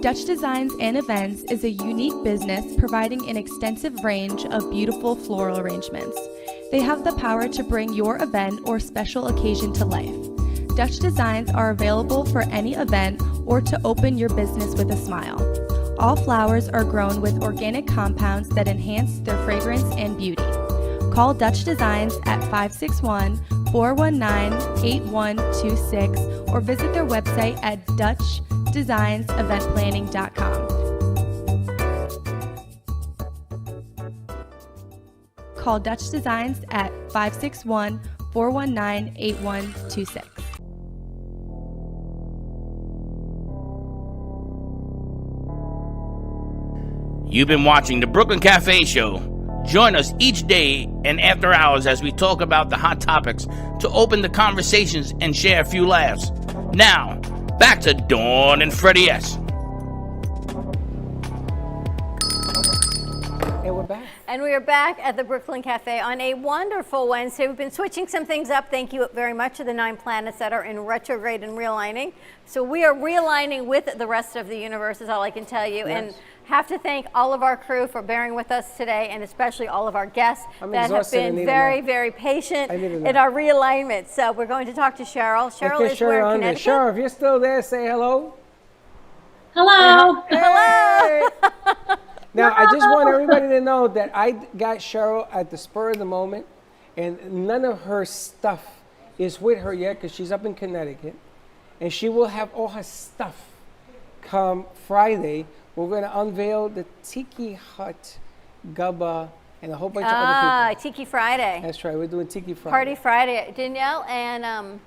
Dutch Designs and Events is a unique business providing an extensive range of beautiful floral arrangements. They have the power to bring your event or special occasion to life. Dutch Designs are available for any event or to open your business with a smile. All flowers are grown with organic compounds that enhance their fragrance and beauty. Call Dutch Designs at 561-419-8126 or visit their website at DutchDesignsEventPlanning.com. Call Dutch Designs at 561-419-8126. You've been watching the Brooklyn Cafe Show. Join us each day and after hours as we talk about the hot topics to open the conversations and share a few laughs. Now, back to Dawn and Freddie S. And we're back. And we are back at the Brooklyn Cafe on a wonderful Wednesday. We've been switching some things up. Thank you very much to the 9 planets that are in retrograde and realigning. So we are realigning with the rest of the universe, is all I can tell you. Yes. And have to thank all of our crew for bearing with us today, and especially all of our guests that have been very, very patient in our realignment. So we're going to talk to Cheryl. Cheryl is where in Connecticut. Cheryl, if you're still there, say hello. Hello. Hey. Now, I just want everybody to know that I got Cheryl at the spur of the moment, and none of her stuff is with her yet because she's up in Connecticut, and she will have all her stuff come Friday. We're going to unveil the Tiki Hut, Gubba, and a whole bunch of other people. Tiki Friday. That's right. We're doing Tiki Friday. Party Friday. Danielle and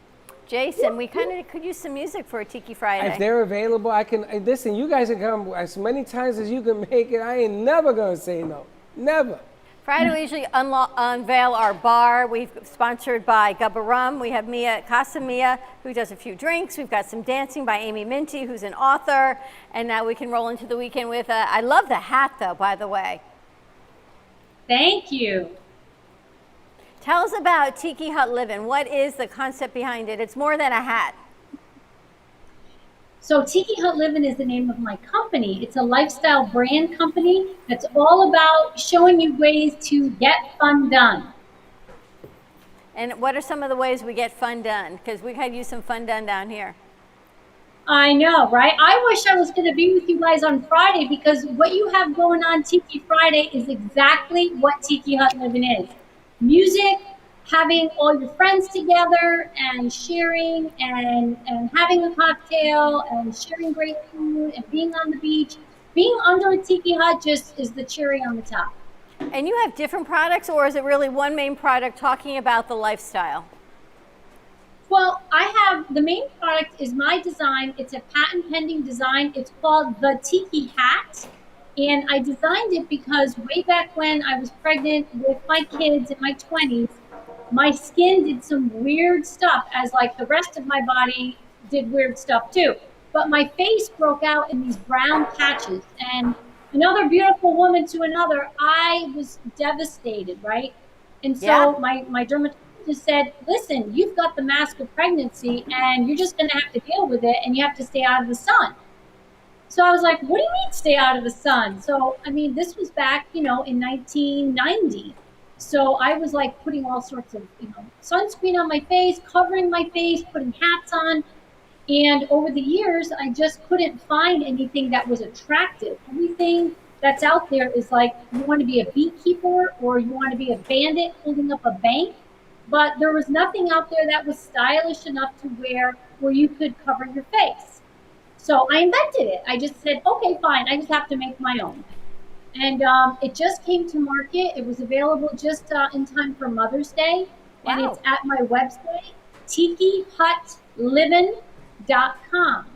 Jason, we kind of could use some music for a Tiki Friday. If they're available, I can. Listen, you guys can come as many times as you can make it. I ain't never going to say no. Never. Friday, we usually unveil our bar. We've sponsored by Gubba Rum. We have Mia, Casa Mia, who does a few drinks. We've got some dancing by Amy Minty, who's an author. And now we can roll into the weekend with I love the hat, though, by the way. Thank you. Tell us about Tiki Hut Livin'. What is the concept behind it? It's more than a hat. So Tiki Hut Livin' is the name of my company. It's a lifestyle brand company that's all about showing you ways to get fun done. And what are some of the ways we get fun done? Because we could use some fun done down here. I know, right? I wish I was going to be with you guys on Friday, because what you have going on Tiki Friday is exactly what Tiki Hut Livin' is. Music, having all your friends together and sharing and having a cocktail and sharing great food and being on the beach. Being under a tiki hut just is the cherry on the top. And you have different products, or is it really one main product talking about the lifestyle? Well, I have, the main product is my design. It's a patent pending design. It's called the Tiki Hat. And I designed it because way back when I was pregnant with my kids in my 20s, my skin did some weird stuff, as like the rest of my body did weird stuff too. But my face broke out in these brown patches, and another beautiful woman to another, I was devastated, right? And so my dermatologist said, listen, you've got the mask of pregnancy and you're just gonna have to deal with it, and you have to stay out of the sun. So I was like, what do you mean stay out of the sun? So, I mean, this was back, in 1990. So I was like putting all sorts of, sunscreen on my face, covering my face, putting hats on. And over the years, I just couldn't find anything that was attractive. Everything that's out there is like, you want to be a beekeeper or you want to be a bandit holding up a bank. But there was nothing out there that was stylish enough to wear where you could cover your face. So I invented it. I just said, okay, fine. I just have to make my own. And it just came to market. It was available just in time for Mother's Day. Wow. And it's at my website, teethlivin.com.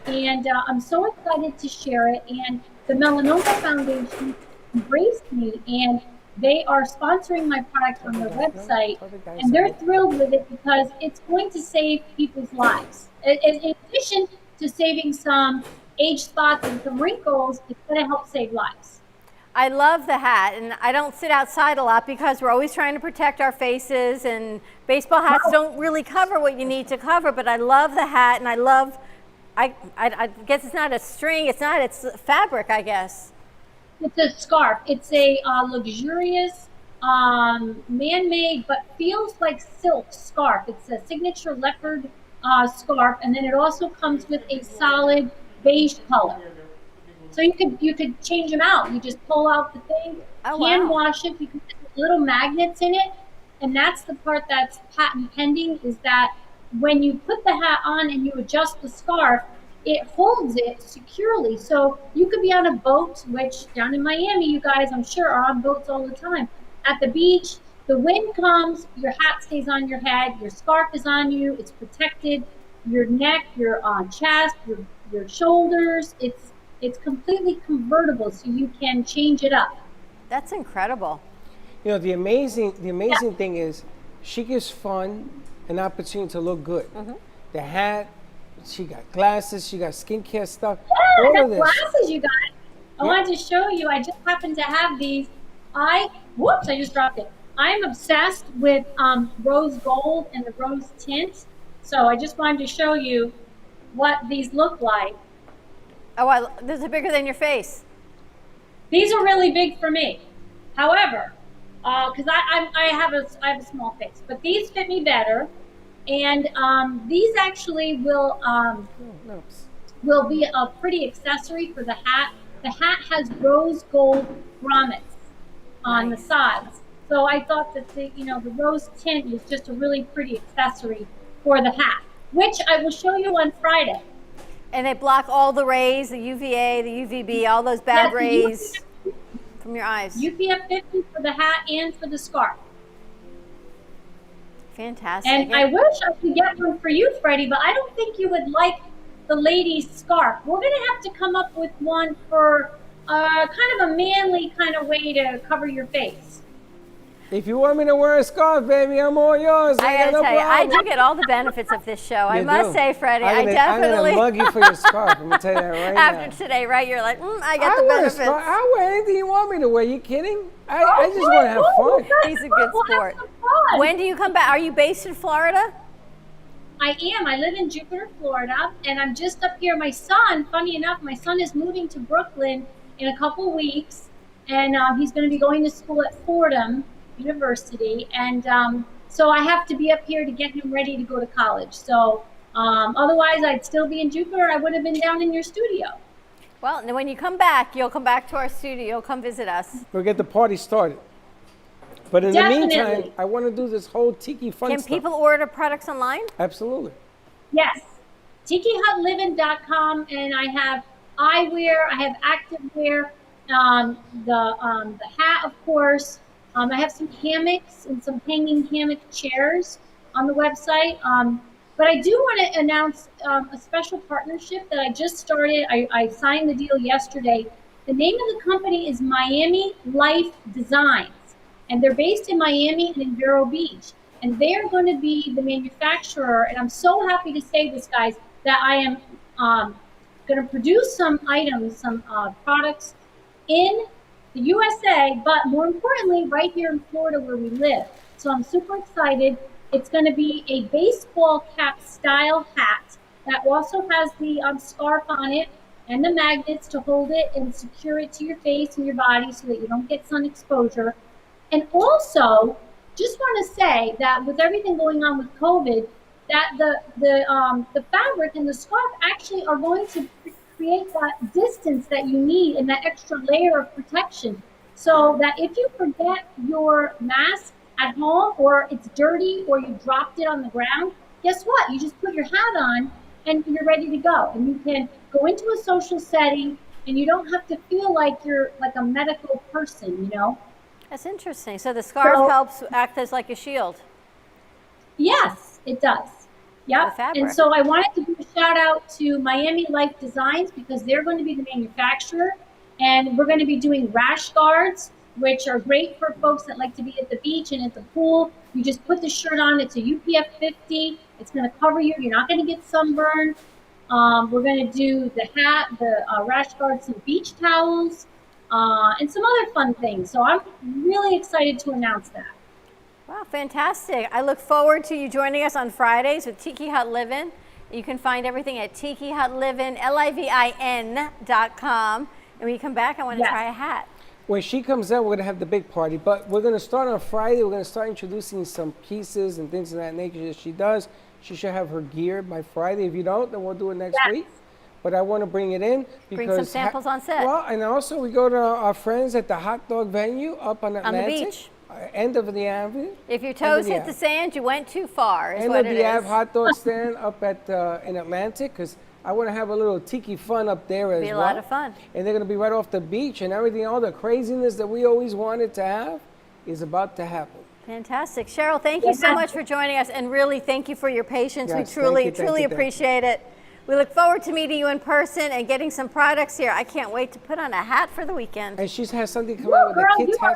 And I'm so excited to share it. And the Melanoma Foundation embraced me, and they are sponsoring my product on their website. And they're thrilled with it because it's going to save people's lives. In addition to saving some age spots and some wrinkles, it's going to help save lives. I love the hat, and I don't sit outside a lot because we're always trying to protect our faces, and baseball hats don't really cover what you need to cover, but I love the hat, and I love, I guess it's not a string, it's fabric, I guess. It's a scarf. It's a luxurious, man-made, but feels like silk scarf. It's a signature leopard scarf, and then it also comes with a solid beige color. So you could change them out. You just pull out the thing, hand wash it. You can put little magnets in it, and that's the part that's patent pending. Is that when you put the hat on and you adjust the scarf, it holds it securely. So you could be on a boat, which down in Miami, you guys, I'm sure, are on boats all the time. At the beach, the wind comes, your hat stays on your head, your scarf is on you, it's protected, your neck, your chest, your shoulders. It's completely convertible, so you can change it up. That's incredible. You know, the amazing thing is she gives fun an opportunity to look good. The hat, she got glasses, she got skincare stuff. Yeah, all I of got this. glasses, you guys. I wanted to show you. I just happen to have these. I just dropped it. I'm obsessed with rose gold and the rose tint. So I just wanted to show you what these look like. Oh, these are bigger than your face. These are really big for me. However, because I have a small face, but these fit me better, and these actually will be a pretty accessory for the hat. The hat has rose gold grommets on the sides, so I thought that the rose tint was just a really pretty accessory for the hat, which I will show you on Friday. And they block all the rays, the UVA, the UVB, all those bad rays from your eyes. UPF 50 for the hat and for the scarf. Fantastic. And I wish I could get one for you, Freddie, but I don't think you would like the lady's scarf. We're going to have to come up with one for kind of a manly kind of way to cover your face. If you want me to wear a scarf, baby, I'm all yours. I gotta tell you, I do get all the benefits of this show. I must say, Freddie, I definitely. I'm gonna mug you for your scarf. I'm gonna tell you that right now. After today, right? You're like, I get the benefits. I'll wear anything you want me to wear. You kidding? I just want to have fun. He's a good sport. When do you come back? Are you based in Florida? I am. I live in Jupiter, Florida, and I'm just up here. My son, funny enough, my son is moving to Brooklyn in a couple weeks, and he's going to be going to school at Fordham University, and so I have to be up here to get him ready to go to college. So otherwise, I'd still be in Jupiter. I would have been down in your studio. Well, and when you come back, you'll come back to our studio. You'll come visit us. We'll get the party started. But in the meantime, I want to do this whole tiki fun stuff. Can people order products online? Absolutely. Yes. TikiHutLiving.com, and I have eyewear, I have activewear, the hat, of course. I have some hammocks and some hanging hammock chairs on the website. But I do want to announce a special partnership that I just started. I signed the deal yesterday. The name of the company is Miami Life Designs, and they're based in Miami and in Vero Beach. And they are going to be the manufacturer, and I'm so happy to say this, guys, that I am going to produce some items, some products in the USA, but more importantly, right here in Florida where we live. So I'm super excited. It's going to be a baseball cap style hat that also has the scarf on it and the magnets to hold it and secure it to your face and your body so that you don't get sun exposure. And also, just want to say that with everything going on with COVID, that the fabric and the scarf actually are going to create that distance that you need and that extra layer of protection, so that if you forget your mask at home, or it's dirty, or you dropped it on the ground, guess what? You just put your hat on and you're ready to go. And you can go into a social setting and you don't have to feel like you're like a medical person, you know? That's interesting. So the scarf helps act as like a shield. Yes, it does. Yep. fabric. And so I wanted to do a shout out to Miami Life Designs because they're going to be the manufacturer. And we're going to be doing rash guards, which are great for folks that like to be at the beach and at the pool. You just put the shirt on. It's a UPF 50. It's going to cover you. You're not going to get sunburned. We're going to do the hat, the rash guards, some beach towels, and some other fun things. So I'm really excited to announce that. Wow, fantastic. I look forward to you joining us on Fridays with Tiki Hut Livin'. You can find everything at tikihutLivin.com. And when you come back, I want to try a hat. When she comes out, we're going to have the big party. But we're going to start on Friday. We're going to start introducing some pieces and things of that nature that she does. She should have her gear by Friday. If you don't, then we'll do it next week. But I want to bring it in because... Bring some samples on set. Well, and also we go to our friends at the hot dog venue up on Atlantic. On the beach. End of the Avenue. If your toes hit the sand, you went too far, is End what of it the is. hot dog stand up at in Atlantic because I want to have a little tiki fun up there as well. Be a lot of fun. And they're going to be right off the beach and everything, all the craziness that we always wanted to have is about to happen. Fantastic. Cheryl, thank you so much for joining us, and really thank you for your patience. Yes, We thank truly, you, thank truly you, thank you. appreciate it. We look forward to meeting you in person and getting some products here. I can't wait to put on a hat for the weekend. And she's had something come out with Girl, a kid's hat.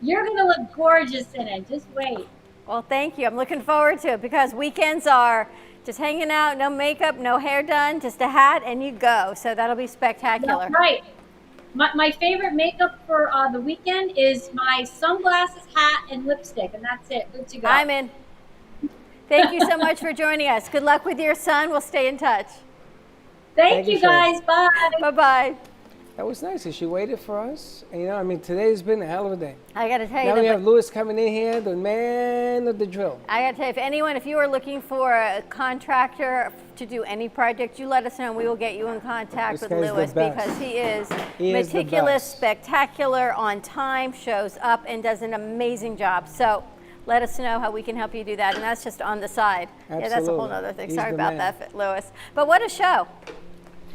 you're gonna look gorgeous in it. Just wait. Well, thank you. I'm looking forward to it because weekends are just hanging out, no makeup, no hair done, just a hat, and you go. So that'll be spectacular. That's right. My favorite makeup for the weekend is my sunglasses, hat, and lipstick, and that's it. Good to go. I'm in. Thank you so much for joining us. Good luck with your son. We'll stay in touch. Thank you, guys. Bye. Bye-bye. That was nice. And she waited for us. And, you know, I mean, today's been a hell of a day. I got to tell you. Now we have Louis coming in here, the man of the drill. I got to tell you, if you are looking for a contractor to do any project, you let us know and we will get you in contact This with guy's the Louis best. because he is He is the meticulous, best. spectacular, on time, shows up, and does an amazing job. So let us know how we can help you do that. And that's just on the side. Yeah, that's a whole Absolutely. other thing. He's Sorry the about man. that, Louis. But what a show.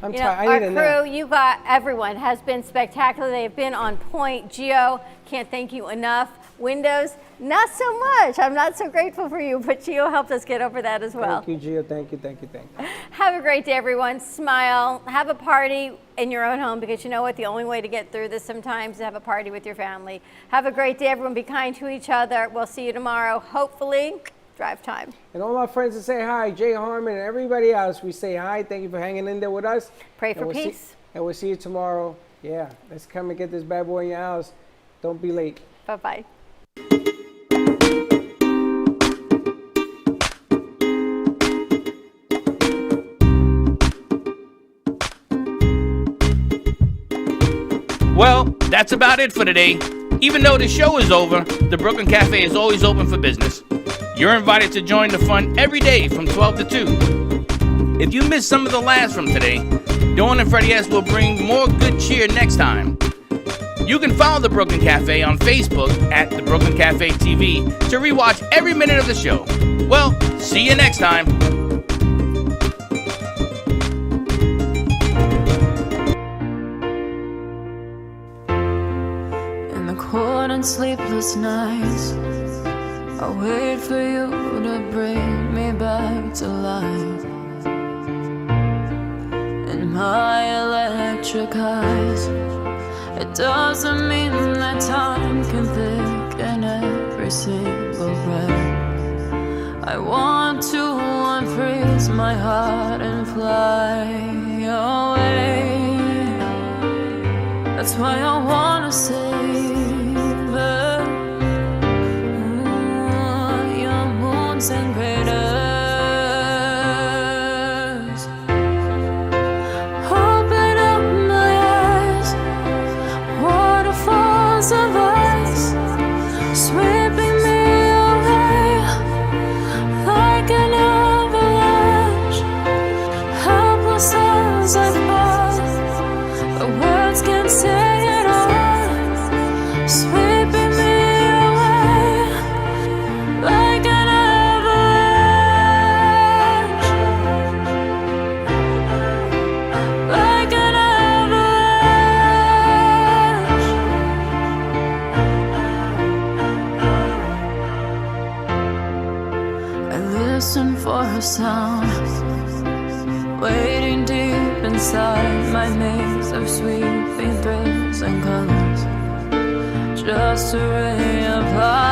I'm You know, tired. I our need a nap. crew, you got everyone, has been spectacular. They have been on point. Gio, can't thank you enough. Windows, not so much. I'm not so grateful for you, but Gio helped us get over that as well. Thank you, Gio. Thank you, thank you, thank you. Have a great day, everyone. Smile. Have a party in your own home because you know what? The only way to get through this sometimes is to have a party with your family. Have a great day, everyone. Be kind to each other. We'll see you tomorrow. Hopefully, drive time. And all my friends that say hi, Jay Harmon and everybody else, we say hi. Thank you for hanging in there with us. Pray And for we'll peace. And we'll see you tomorrow. Yeah, let's come and get this bad boy in your house. Don't be late. Bye-bye. Well, that's about it for today. Even though the show is over, the Brooklyn Cafe is always open for business. You're invited to join the fun every day from 12 to 2. If you missed some of the laughs from today, Dawn and Freddie S will bring more good cheer next time. You can follow the Brooklyn Cafe on Facebook at the Brooklyn Cafe TV to rewatch every minute of the show. Well, see you next time. In the cold and sleepless nights, I wait for you to bring me back to life. In my electric eyes, it doesn't mean that time can thicken every single breath. I want to unfreeze my heart and fly away. That's why I wanna save it. Your moons and craters. Open up my eyes, waterfalls of ice, sweeping me away like an avalanche. Helpless as I fall, the words can't say it all, sweeping me away like an avalanche, like an avalanche. I listen for a sound, waiting deep inside my maze of sweeping thrills and colors, just a ray of light.